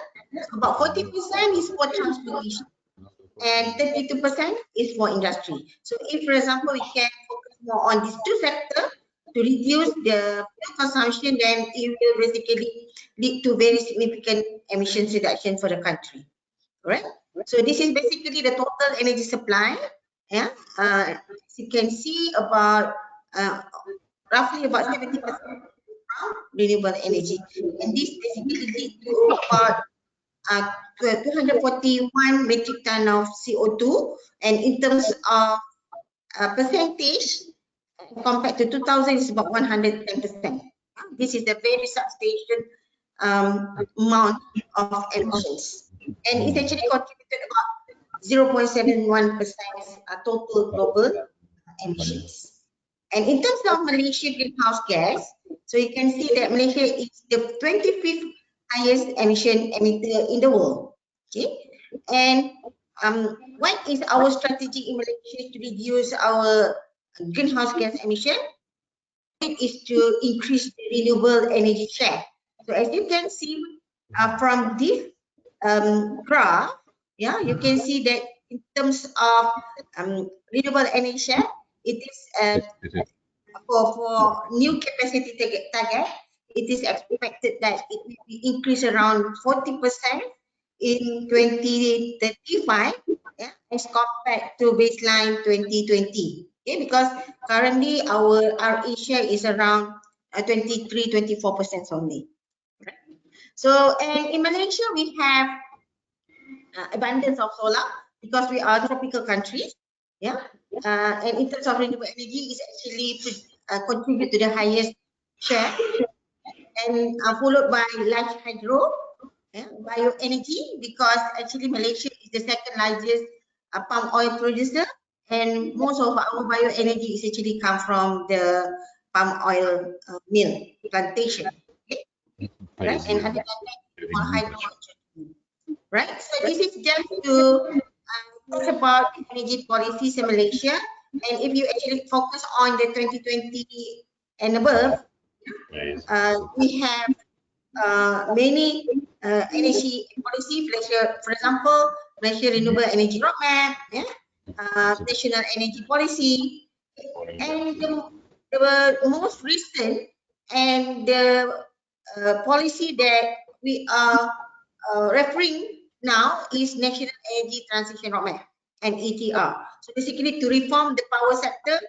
about 40% is for transportation and 32% is for industry. So if, for example, we can focus more on these two sectors to reduce the fuel consumption, then it will basically lead to very significant emissions reduction for the country. All right. So this is basically the total energy supply. Yeah. As you can see, about roughly about 70% from renewable energy, and this basically leads to about 241 metric ton of CO2, and in terms of percentage compared to 2000 is about 110%. This is a very substantial amount of emissions, and it actually contributed about 0.71% total global emissions. And in terms of Malaysia greenhouse gas, so you can see that Malaysia is the 25th highest emission emitter in the world. Okay, and what is our strategy in Malaysia to reduce our greenhouse gas emission? It is to increase the renewable energy share. So as you can see from this graph, yeah, you can see that in terms of renewable energy share, it is for new capacity target, it is expected that it will be increased around 40% in 2035, yeah, as compared to baseline 2020. Okay, because currently our share is around 23-24% only. Right? So, and in Malaysia we have abundance of solar because we are a tropical country. Yeah, and in terms of renewable energy, is actually contribute to the highest share, and followed by large hydro, yeah, bioenergy, because actually Malaysia is the second largest palm oil producer, and most of our bioenergy is actually come from the palm oil mill plantation. Okay? Right, and other than that, more hydro. Right, so this is just to talk about energy policies in Malaysia, and if you actually focus on the 2020 and above, we have many energy policy. For example, Malaysia Renewable Energy Roadmap, yeah, National Energy Policy, and the most recent and the policy that we are referring now is National Energy Transition Roadmap and ETR. So basically to reform the power sector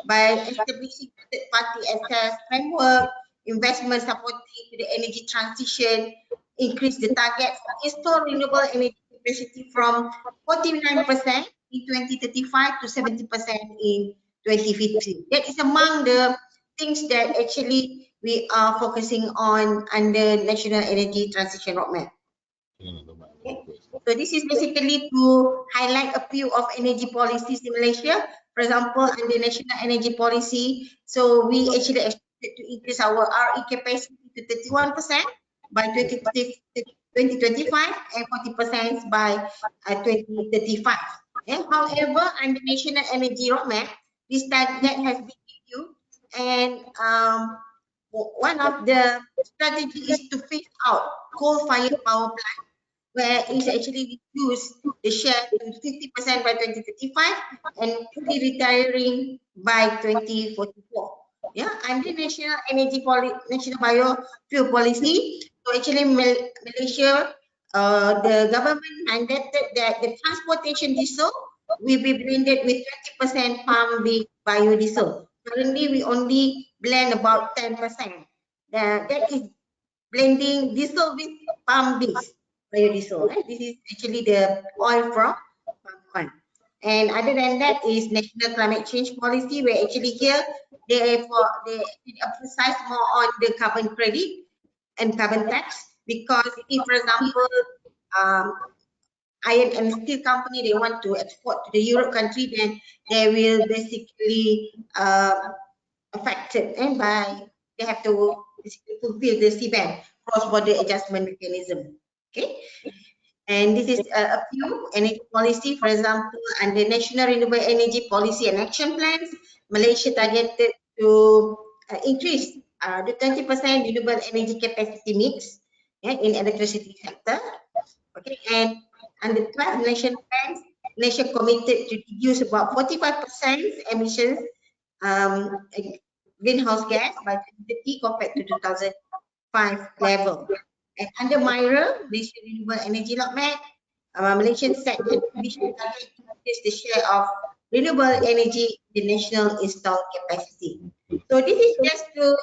by establishing third-party access framework, investment supporting to the energy transition, increase the target for installed renewable energy capacity from 49% in 2035 to 70% in 2050. That is among the things that actually we are focusing on under National Energy Transition Roadmap. Okay. So this is basically to highlight a few of energy policies in Malaysia. For example, under National Energy Policy, so we actually expected to increase our RE capacity to 31% by 2025 and 40% by 2035. Yeah. However, under National Energy Roadmap, this target has been reviewed, and one of the strategies is to phase out coal-fired power plant, where it's actually reduced the share to 50% by 2035 and fully retiring by 2044. Yeah, under National Energy Policy, National Biofuel Policy, so actually Malaysia, the government mandated that the transportation diesel will be blended with 20% palm-based biodiesel. Currently, we only blend about 10%. That is blending diesel with palm-based biodiesel. Right? This is actually the oil from palm oil. And other than that is National Climate Change Policy, where actually here they emphasize more on the carbon credit and carbon tax, because if, for example, iron and steel company, they want to export to the Europe country, then they will basically affected, and by they have to fulfill the CBAM, cross-border adjustment mechanism. Okay, and this is a few energy policy. For example, under National Renewable Energy Policy and Action Plans, Malaysia targeted to increase the 20% renewable energy capacity mix in electricity sector. Okay, and under 12 nation plans, nation committed to reduce about 45% emissions greenhouse gas by 2030 compared to 2005 level. And under MIRA, Malaysia Renewable Energy Roadmap, Malaysian set an ambitious target to increase the share of renewable energy in the national installed capacity. So this is just to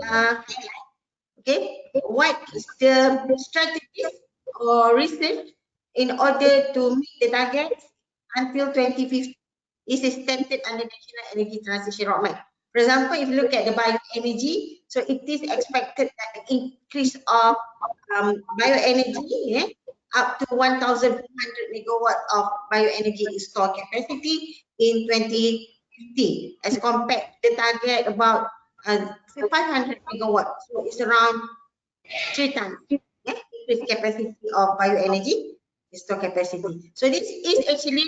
highlight, okay, what is the strategies or research in order to meet the targets until 2050 is stated under National Energy Transition Roadmap. For example, if you look at the bioenergy, so it is expected that the increase of bioenergy up to 1,400 megawatt of bioenergy installed capacity in 2050 as compared to the target about 500 megawatt. So it's around 3 times increased capacity of bioenergy installed capacity. So this is actually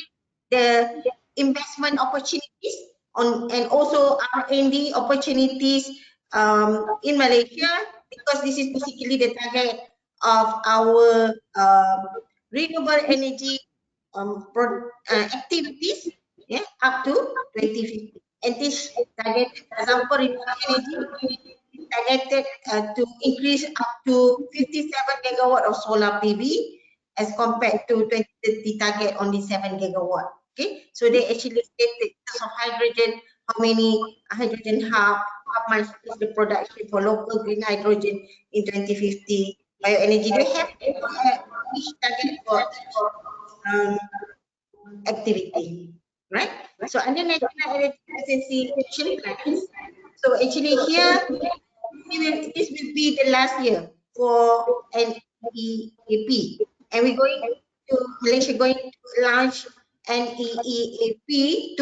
the investment opportunities and also R&D opportunities in Malaysia, because this is basically the target of our renewable energy activities up to 2050. And this target, for example, renewable energy is targeted to increase up to 57 gigawatt of solar PV as compared to 2030 target only 7 gigawatt. Okay, so they actually stated in terms of hydrogen, how many hydrogen hub, how much is the production for local green hydrogen in 2050, bioenergy. They have each target for activity, right? So under National Energy Efficiency Action Plans, so actually here, this will be the last year for NEAP, and we're going to Malaysia going to launch NEAP 2.0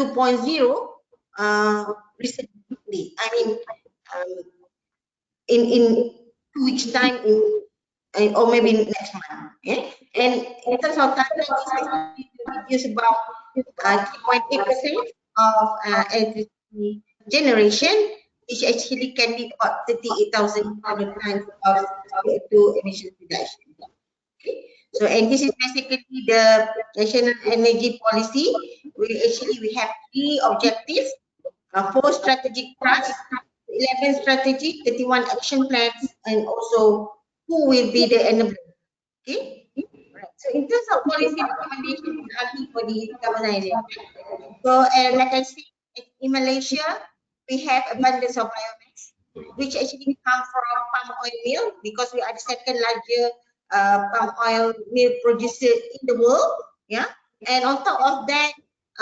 recently. I mean, in 2 weeks time, or maybe next month. Okay? And in terms of target, we reduce about 3.8% of electricity generation, which actually can be about 38,000 tons of CO2 emission reduction. Okay? So, and this is basically the national energy policy. We have 3 objectives, 4 strategic thrust, 11 strategy, 31 action plans, and also who will be the enabler. Okay. Right. So in terms of policy recommendation for the decarbonization. So like I said, in Malaysia, we have abundance of biomass, which actually come from palm oil mill, because we are the second largest palm oil mill producer in the world. Yeah. And on top of that,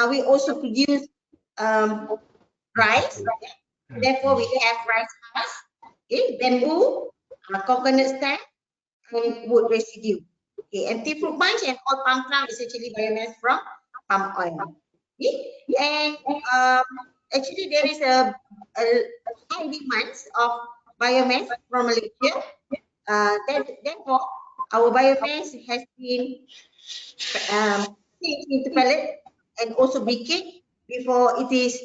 we also produce rice. Therefore, we have rice husk, okay, bamboo, coconut stem, and wood residue. Okay, and tea fruit bunch and all palm trunk is actually biomass from palm oil. Okay, and actually there is a high demand of biomass from Malaysia. Therefore, our biomass has been changed into pellet and also briquette before it is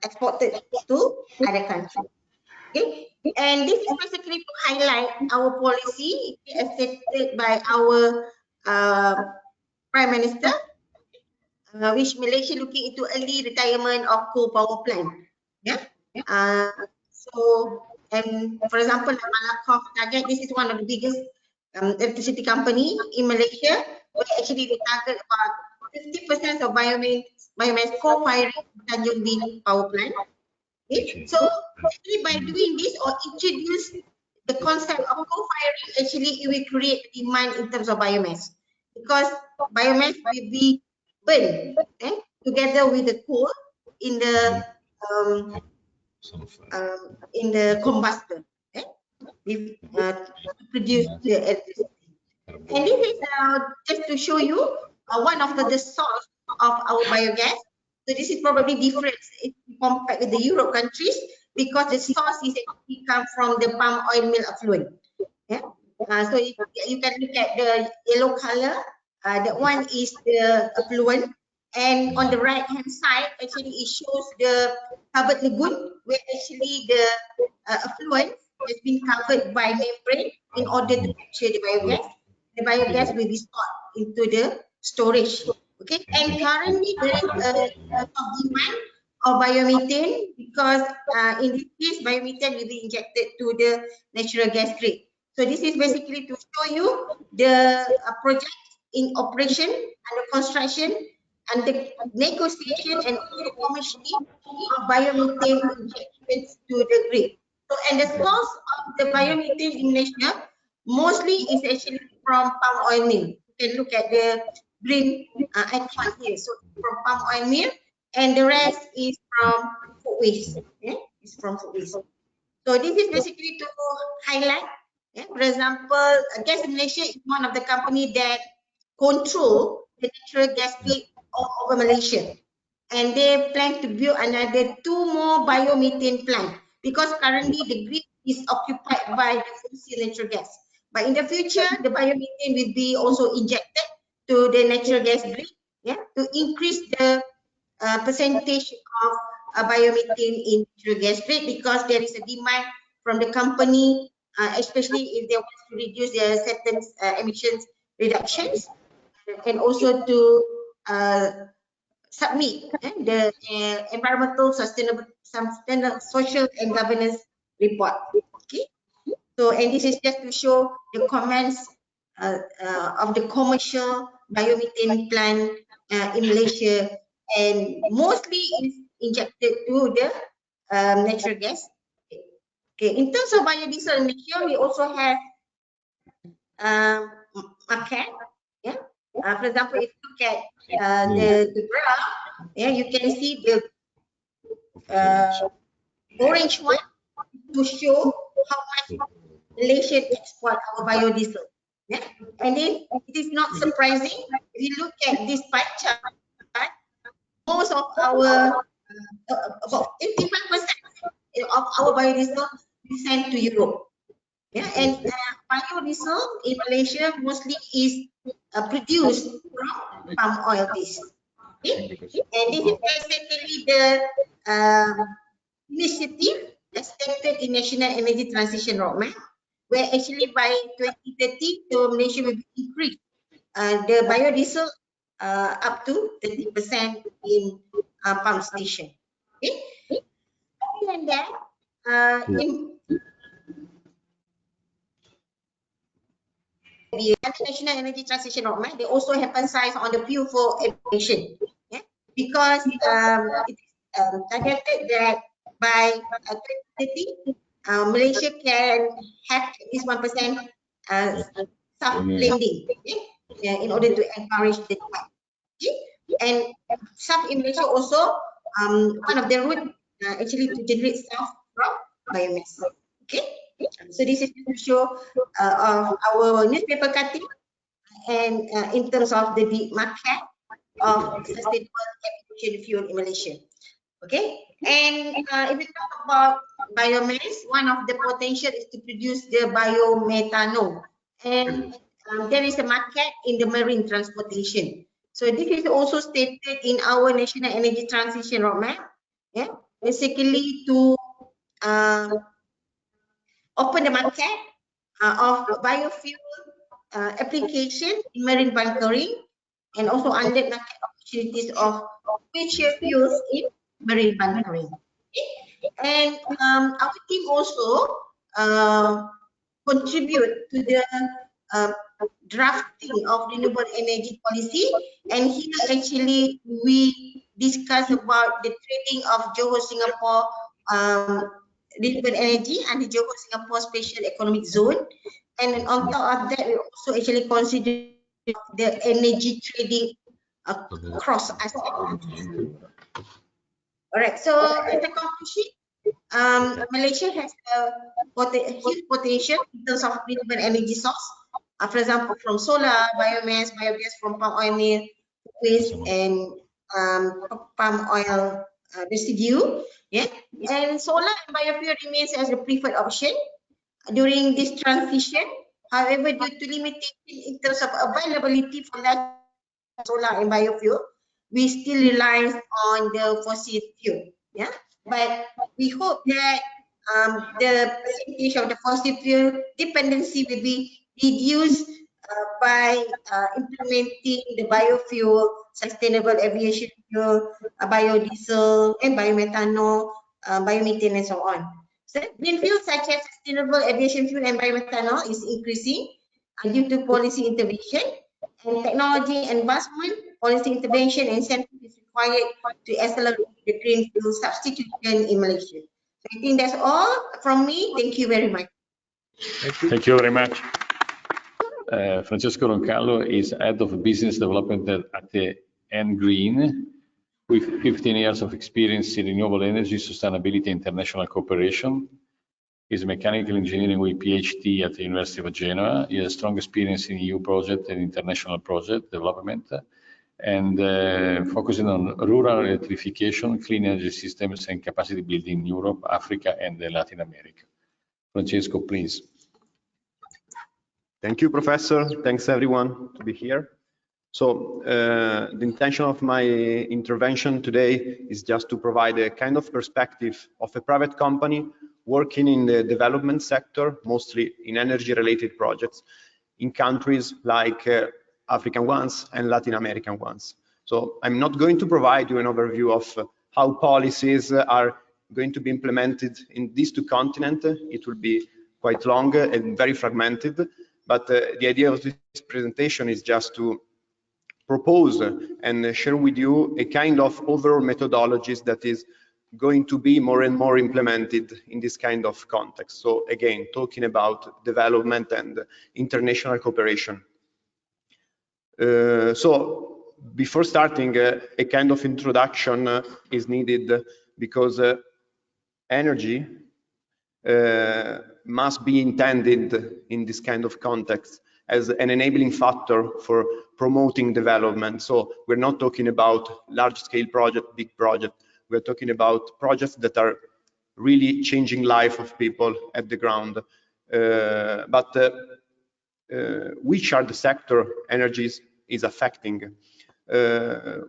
exported to other countries. Okay, and this is basically to highlight our policy as stated by our Prime Minister, which Malaysia looking into early retirement of coal power plant. Yeah. So, and for example, Malakoff target, this is one of the biggest electricity company in Malaysia, where actually they target about 50% of biomass co-firing Tanjung Bin power plant. Okay. So actually by doing this or introduce the concept of co-firing, actually it will create demand in terms of biomass, because biomass will be burned together with the coal in the combustor to produce the electricity. And this is just to show you one of the source of our biogas. So this is probably different if you compare with the Europe countries, because the source is actually come from the palm oil mill effluent. Yeah. So if you can look at the yellow color, that one is the effluent, and on the right hand side, actually it shows the covered lagoon, where actually the effluent has been covered by membrane in order to capture the biogas. The biogas will be stored into the storage. Okay, and currently there is a demand of biomethane, because in this case biomethane will be injected to the natural gas grid. So this is basically to show you the project in operation, under construction, and the negotiation and also commissioning of biomethane injections to the grid. So, and the source of the biomethane in Malaysia mostly is actually from palm oil mill. You can look at the green icon here. So from palm oil mill, and the rest is from food waste. Yeah? It's from food waste. So this is basically to highlight. Yeah? For example, Gas Malaysia is one of the company that control the natural gas grid over Malaysia, and they plan to build another 2 more biomethane plants, because currently the grid is occupied by the fossil natural gas. But in the future, the biomethane will be also injected to the natural gas grid, yeah, to increase the percentage of biomethane in natural gas grid, because there is a demand from the company, especially if they want to reduce their certain emissions reductions, and also to submit the environmental sustainable social and governance report. Okay, so and this is just to show the comments of the commercial biomethane plant in Malaysia, and mostly is injected to the natural gas. Okay, in terms of biodiesel in Malaysia, we also have market. Yeah, for example, if you look at the graph, yeah, you can see the orange one to show how much Malaysia export our biodiesel. Yeah, and then it is not surprising if you look at this pie chart. Most of our about 85% of our biodiesel is sent to Europe. Yeah, and biodiesel in Malaysia mostly is produced from palm oil base. Okay? And this is basically the initiative that's stated in National Energy Transition Roadmap, where actually by 2030, so Malaysia will increase the biodiesel up to 30% in pump station. Okay? Other than that, in the National Energy Transition Roadmap, they also have emphasized on the fuel for aviation, yeah? Because it is targeted that by 2030, Malaysia can have at least 1% soft landing, yeah? In order to encourage the demand. Okay? And SAF in Malaysia also one of the route actually to generate SAF from biomass. Okay, so this is to show of our newspaper cutting, and in terms of the market of sustainable aviation fuel in Malaysia. Okay, and if we talk about biomass, one of the potential is to produce the biomethanol, and there is a market in the marine transportation. So this is also stated in our National Energy Transition Roadmap. Yeah, basically to open the market of biofuel application in marine bunkering, and also unlock market opportunities of future fuels in marine bunkering. And our team also contribute to the drafting of renewable energy policy, and here actually we discuss about the trading of Johor Singapore renewable energy and the Johor Singapore Special Economic Zone, and on top of that we also actually consider the energy trading across ASEAN. All right, so as a conclusion, Malaysia has a huge potential in terms of renewable energy source. For example, from solar, biomass, biogas from palm oil mill, waste, and palm oil residue. Yeah, and solar and biofuel remains as the preferred option during this transition. However, due to limitation in terms of availability for solar and biofuel, we still rely on the fossil fuel. Yeah, but we hope that the percentage of the fossil fuel dependency will be reduced by implementing the biofuel, sustainable aviation fuel, biodiesel, and biomethanol, biomethane, and so on. So green fuels such as sustainable aviation fuel and biomethanol is increasing due to policy intervention, and technology advancement, policy intervention, and incentive is required to accelerate the green fuel substitution in Malaysia. So I think that's all from me. Thank you very much. Thank you very much. Francesco Roncallo is Head of Business Development at the Engreen, with 15 years of experience in renewable energy, sustainability, and international cooperation. He's a mechanical engineering with PhD at the University of Genoa. He has strong experience in EU project and international project development, and focusing on rural electrification, clean energy systems, and capacity building in Europe, Africa, and Latin America. Francesco, please. Thank you, Professor. Thanks, everyone, to be here. So the intention of my intervention today is just to provide a kind of perspective of a private company working in the development sector, mostly in energy-related projects, in countries like African ones and Latin American ones. So I'm not going to provide you an overview of how policies are going to be implemented in these two continents. It will be quite long and very fragmented. But the idea of this presentation is just to propose and share with you a kind of overall methodologies that is going to be more and more implemented in this kind of context. So again, talking about development and international cooperation. So before starting, a kind of introduction is needed because energy must be intended in this kind of context as an enabling factor for promoting development. So we're not talking about large-scale project, big project. We're talking about projects that are really changing life of people at the ground. Which are the sector energy is affecting?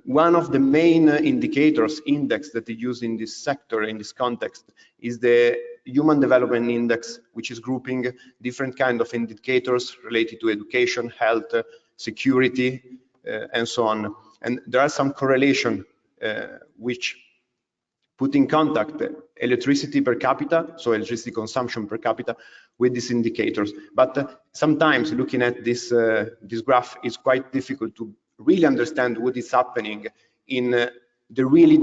One of the main indicators index that is used in this sector, in this context, is the Human Development Index, which is grouping different kind of indicators related to education, health, security, and so on. And there are some correlation which put in contact electricity per capita, so electricity consumption per capita, with these indicators. But sometimes looking at this graph is quite difficult to really understand what is happening in the really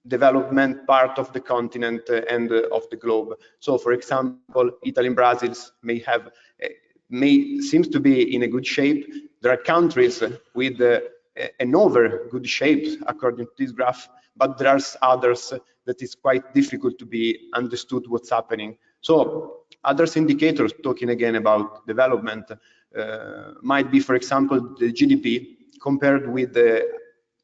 development part of the continent and of the globe. So, for example, Italy and Brazil seems to be in a good shape. There are countries with an over good shape according to this graph, but there are others that is quite difficult to be understood what's happening. So, other indicators, talking again about development, might be, for example, the GDP compared with the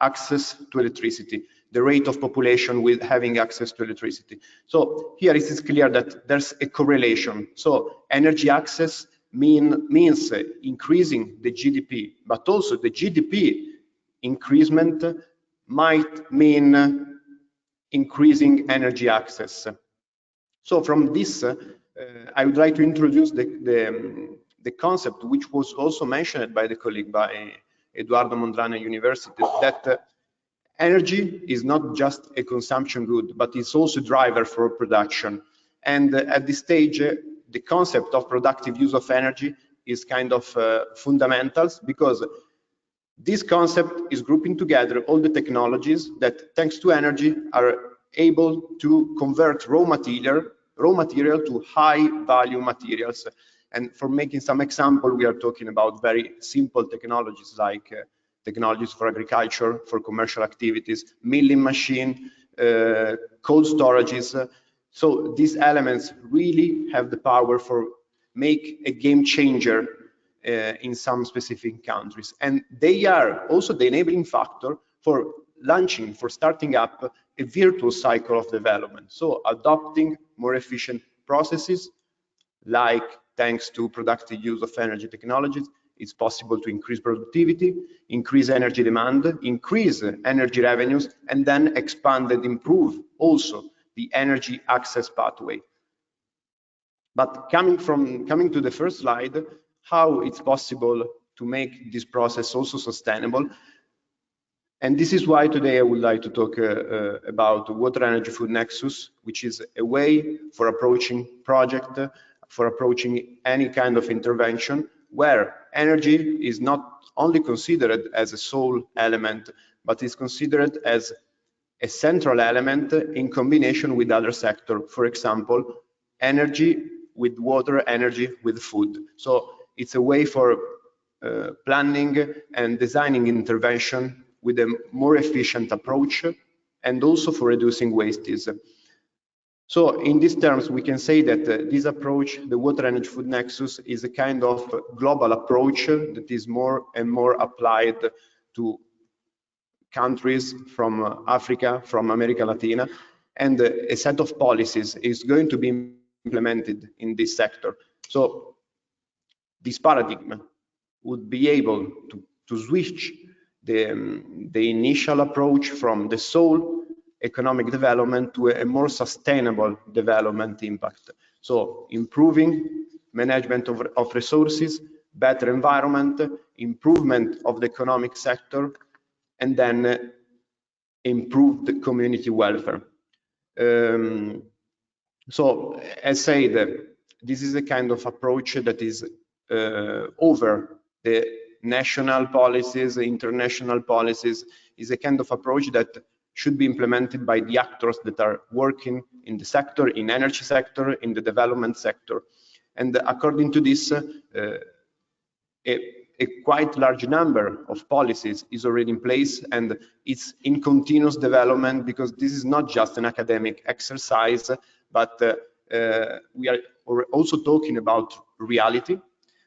access to electricity, the rate of population with having access to electricity. So here it is clear that there's a correlation. So energy access means increasing the GDP, but also the GDP increasement might mean increasing energy access. So from this, I would like to introduce the concept, which was also mentioned by the colleague, by Eduardo Mondlane University, that energy is not just a consumption good, but it's also a driver for production. And at this stage, the concept of productive use of energy is kind of fundamentals, because this concept is grouping together all the technologies that, thanks to energy, are able to convert raw material to high value materials. And for making some example, we are talking about very simple technologies like technologies for agriculture, for commercial activities, milling machine, cold storages. So these elements really have the power for make a game changer in some specific countries. And they are also the enabling factor for launching, for starting up a virtuous cycle of development. So adopting more efficient processes, like thanks to productive use of energy technologies, it's possible to increase productivity, increase energy demand, increase energy revenues, and then expand and improve also the energy access pathway. But coming to the first slide, how it's possible to make this process also sustainable. And this is why today I would like to talk about water energy food nexus, which is a way for approaching project, for approaching any kind of intervention where energy is not only considered as a sole element, but is considered as a central element in combination with other sectors. For example, energy with water, energy with food. So it's a way for planning and designing intervention with a more efficient approach, and also for reducing wastes. So in these terms, we can say that this approach, the water energy food nexus, is a kind of global approach that is more and more applied to countries from Africa, from America Latina, and a set of policies is going to be implemented in this sector. So this paradigm would be able to switch the initial approach from the sole economic development to a more sustainable development impact. So improving management of resources, better environment, improvement of the economic sector, and then improve the community welfare. So as said, this is a kind of approach that is over the national policies, international policies, is a kind of approach that should be implemented by the actors that are working in the sector, in energy sector, in the development sector. And according to this, a quite large number of policies is already in place, and it's in continuous development, because this is not just an academic exercise, but we are also talking about reality.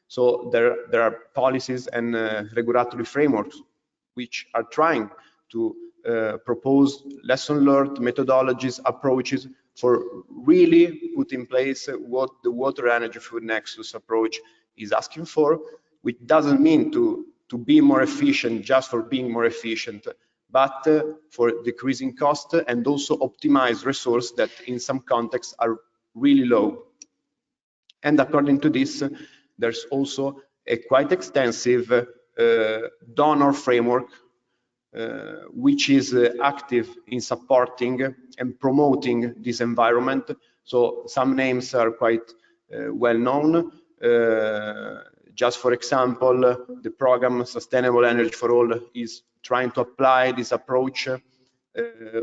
So there are policies and regulatory frameworks which are trying to propose lesson learned methodologies, approaches for really put in place what the water energy food nexus approach is asking for, which doesn't mean to be more efficient just for being more efficient, but for decreasing cost and also optimize resources that in some contexts are really low. And according to this, there's also a quite extensive donor framework which is active in supporting and promoting this environment. So some names are quite well known. Just for example, the program Sustainable Energy for All is trying to apply this approach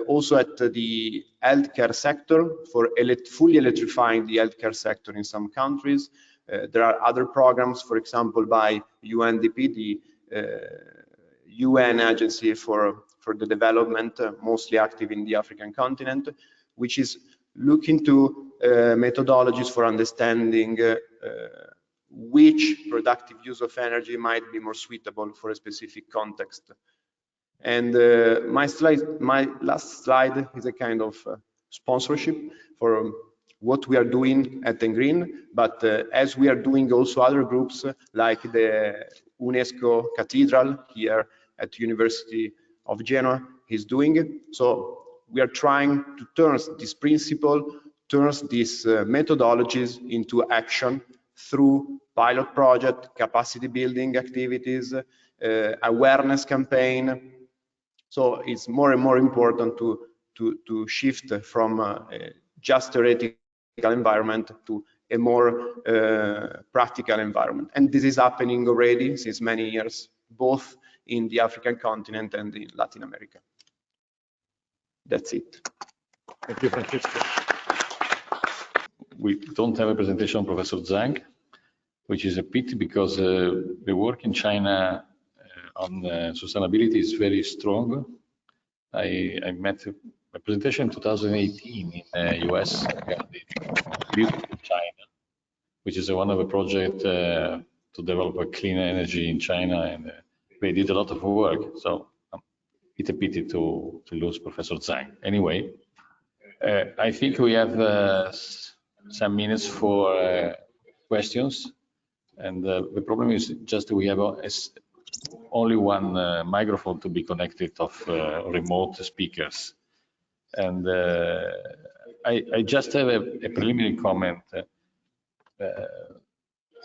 also at the healthcare sector for fully electrifying the healthcare sector in some countries. There are other programs, for example, by UNDP, the UN agency for the development, mostly active in the African continent, which is looking to methodologies for understanding which productive use of energy might be more suitable for a specific context. And my last slide is a kind of sponsorship for what we are doing at Engreen, but as we are doing also other groups like the UNESCO Cathedral here at University of Genoa is doing. So we are trying to turn this principle, turn these methodologies into action through pilot project, capacity building activities, awareness campaign. So it's more and more important to shift from just theoretical environment to a more practical environment. And this is happening already since many years, both in the African continent and in Latin America. That's it. Thank you, Francesco. We don't have a presentation on Professor Zhang, which is a pity because the work in China on sustainability is very strong. I met a presentation in 2018 in the US regarding beautiful China, which is one of the projects to develop a clean energy in China, and they did a lot of work. So it's a pity to lose Professor Zhang. Anyway, I think we have some minutes for questions. And the problem is just we have only one microphone to be connected of remote speakers. And I just have a preliminary comment.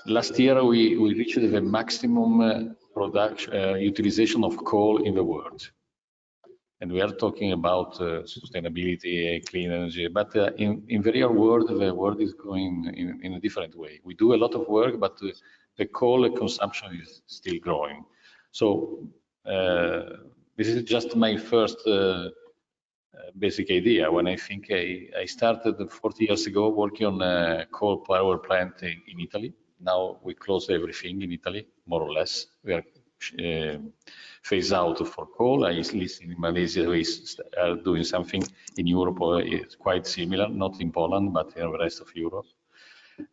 Last year, we reached the maximum production utilization of coal in the world. And we are talking about sustainability, clean energy, but in the real world, the world is going in a different way. We do a lot of work, but the coal consumption is still growing. So this is just my first basic idea. When I think I started 40 years ago working on a coal power plant in Italy. Now we close everything in Italy, more or less. We are phase out for coal. I listen in Malaysia, we are doing something in Europe. It's quite similar, not in Poland, but in the rest of Europe.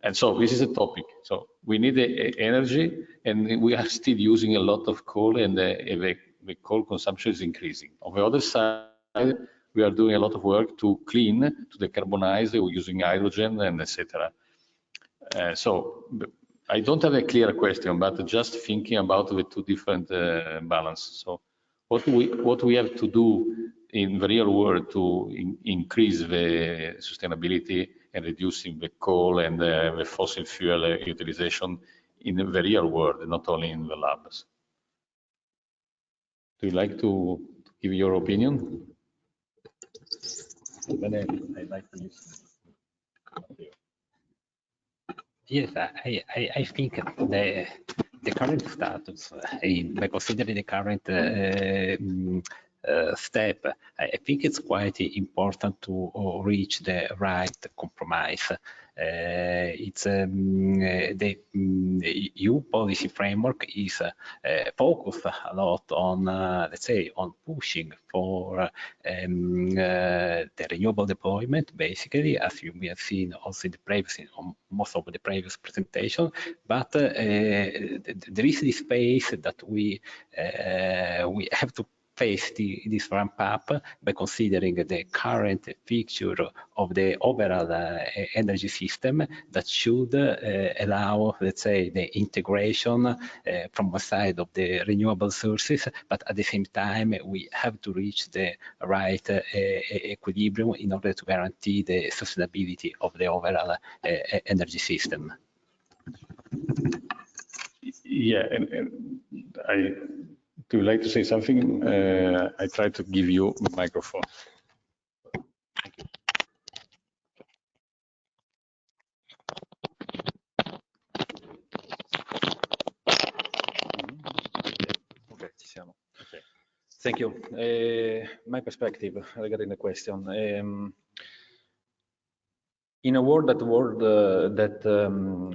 And so this is a topic. So we need energy, and we are still using a lot of coal, and the coal consumption is increasing. On the other side, we are doing a lot of work to clean, to decarbonize, using hydrogen, and etc. So I don't have a clear question, but just thinking about the two different balances. So what we have to do in the real world to increase the sustainability and reducing the coal and the fossil fuel utilization in the real world, not only in the labs. Do you like to give your opinion? I'd like to use. Yes, I think the current status, by considering the current step, I think it's quite important to reach the right compromise. It's the EU policy framework is focused a lot on, let's say, on pushing for the renewable deployment, basically, as you may have seen also in the previous, on most of the previous presentation. But there is this space that we have to face this ramp up by considering the current picture of the overall energy system that should allow, let's say, the integration from one side of the renewable sources, but at the same time we have to reach the right equilibrium in order to guarantee the sustainability of the overall energy system. Yeah, and do you like to say something? I try to give you the microphone. Thank you. Okay, ci siamo. Okay. Thank you. My perspective regarding the question. In a world that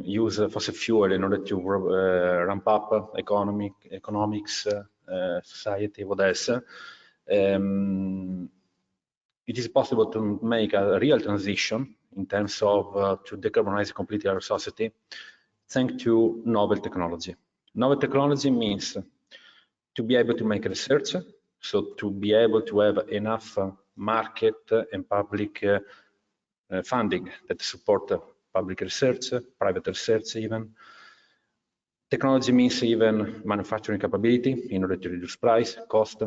use fossil fuel in order to ramp up economics, society, what else, it is possible to make a real transition in terms of to decarbonize completely our society thanks to novel technology. Novel technology means to be able to make research, so to be able to have enough market and public funding that support public research, private research even. Technology means even manufacturing capability in order to reduce price, cost.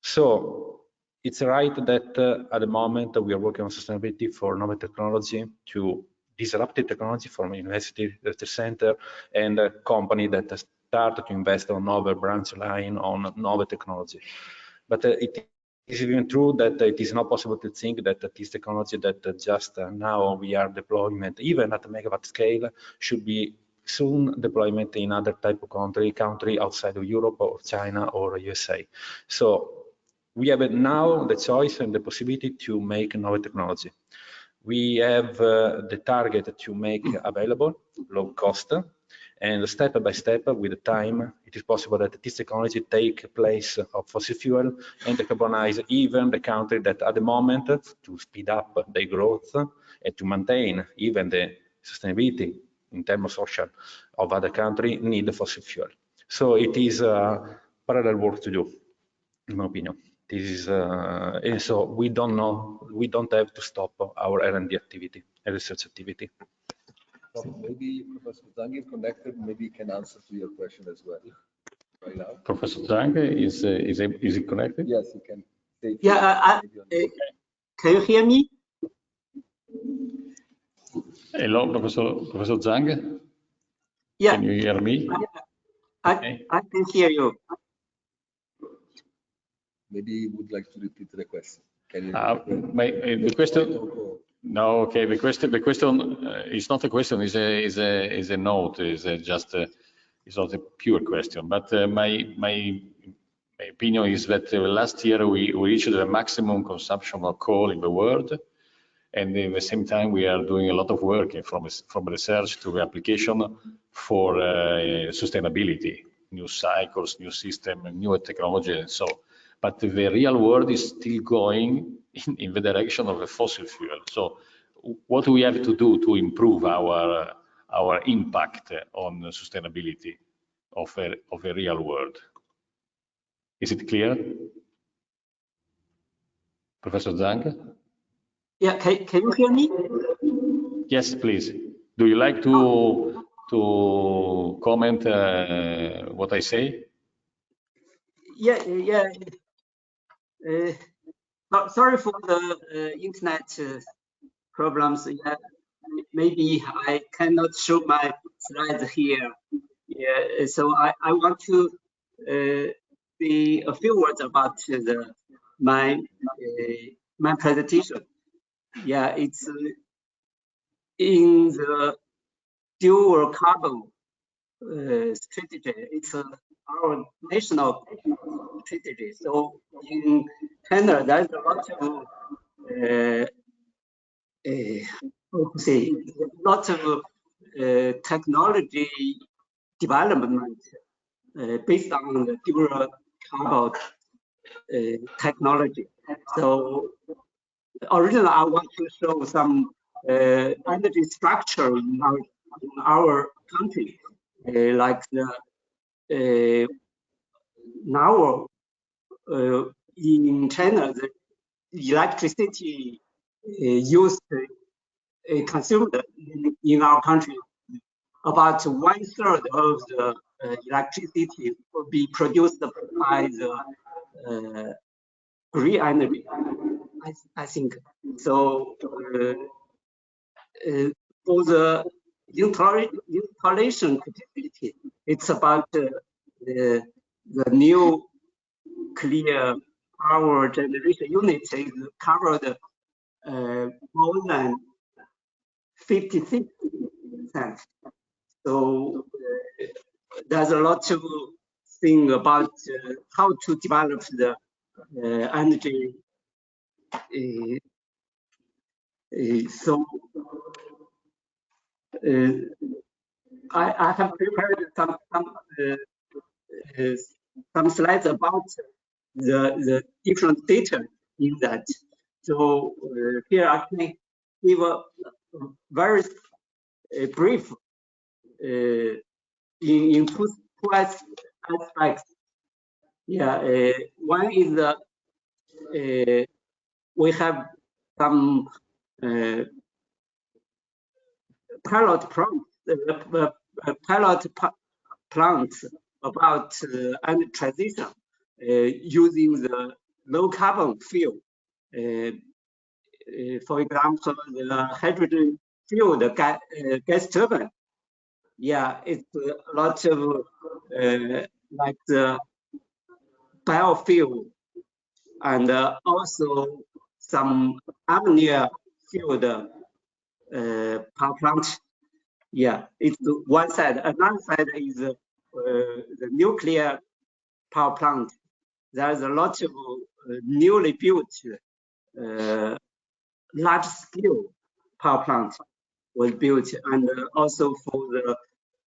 So it's right that at the moment we are working on sustainability for novel technology to disruptive technology from university research center and a company that start to invest on novel branch line on novel technology. But it is even true that it is not possible to think that this technology that just now we are deployment, even at a megawatt scale, should be soon deployment in other type of country outside of Europe or China or USA. So we have now the choice and the possibility to make novel technology. We have the target to make available low cost, and step by step with the time, it is possible that this technology take place of fossil fuel and decarbonize even the country that at the moment to speed up their growth and to maintain even the sustainability in terms of social of other country need the fossil fuel. So it is parallel work to do, in my opinion. This is, and so we don't have to stop our R&D activity and research activity. Maybe Professor Zhang is connected. Maybe he can answer to your question as well. Right now. Professor Zhang is he connected? Yes, he can. Yeah, can you hear me? Hello, Professor Zhang. Yeah. Can you hear me? I can hear you. Maybe you would like to repeat the question. Can you? The question. No, okay. The question is not a question. Is a note. Is just. It's not a pure question. But my opinion is that last year we reached the maximum consumption of coal in the world, and at the same time we are doing a lot of work from research to application for sustainability, new cycles, new system, new technology, and so. But the real world is still going in the direction of a fossil fuel. So what we have to do to improve our impact on sustainability of a real world? Is it clear? Professor Zhang? Yeah, can you hear me? Yes, please. Do you like to comment what I say? Yeah. Sorry for the internet problems. Yeah, maybe I cannot show my slides here. Yeah, so I want to say a few words about my presentation. Yeah, it's in the dual carbon strategy. It's our national strategy. So in China, there's a lot of technology development based on the dual carbon technology. So originally, I want to show some energy structure in our country, like the now in China, the electricity used consumed in our country, about 1/3 of the electricity will be produced by the green energy. I think so. For the installation capability, it's about the new clear power generation unit is covered more than 56%. So there's a lot to think about how to develop the energy. So I have prepared some slides about the different data in that. So here I can give a very brief in two aspects. Yeah, one is the we have some pilot plants about energy transition using the low carbon fuel. For example, the hydrogen fuel, the gas turbine. Yeah, it's a lot of like the biofuel and also some ammonia fueled power plant. Yeah, it's one side. Another side is the nuclear power plant. There's a lot of newly built large scale power plant was built, and also for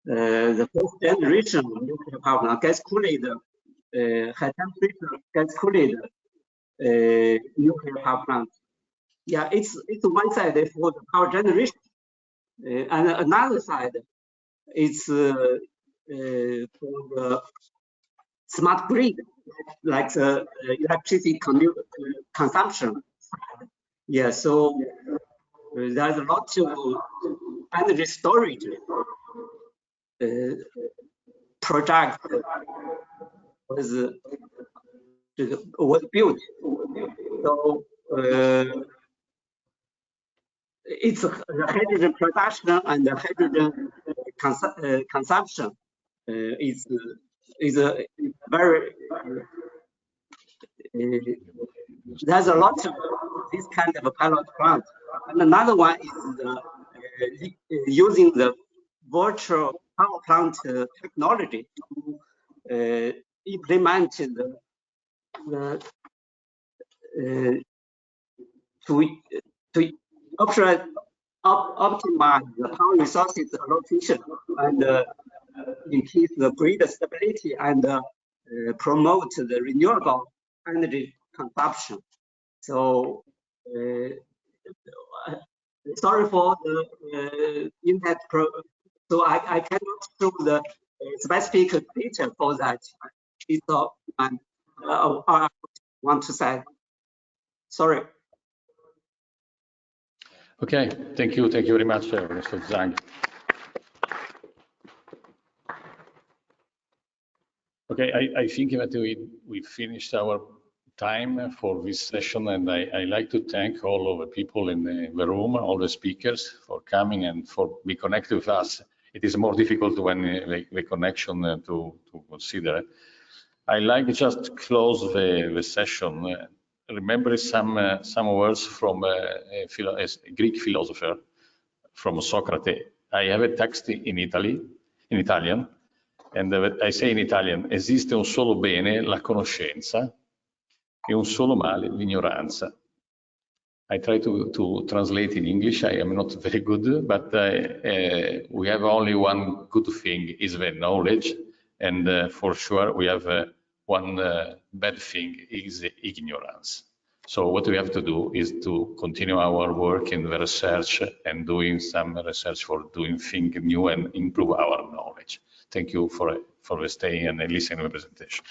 the first generation nuclear power plant, gas cooled, high temperature gas cooled nuclear power plant. Yeah, it's one side for the power generation, and another side is for the smart grid, like the electricity consumption. Yeah, so there's a lot of energy storage project was built. So it's the hydrogen production and the hydrogen consumption is very there's a lot of this kind of a pilot plant. And another one is using the virtual power plant technology to implement to optimize the power resources allocation and increase the grid stability and promote the renewable energy consumption. So sorry for the internet so I cannot show the specific data for that. It's all I want to say. Sorry. Okay, thank you very much, Mr. Zhang. Okay, I think that we finished our time for this session, and I like to thank all of the people in the room, all the speakers for coming and for be connected with us. It is more difficult when the connection to consider. I like to just close the session. Remember some words from a Greek philosopher, from Socrates. I have a text in Italian, and I say in Italian: esiste un solo bene, la conoscenza, e un solo male, l'ignoranza. I try to translate in English. I am not very good, but we have only one good thing, is the knowledge, and for sure we have one bad thing, is the ignorance. So what we have to do is to continue our work in the research and doing some research for doing things new and improve our knowledge. Thank you for staying and listening to the presentation.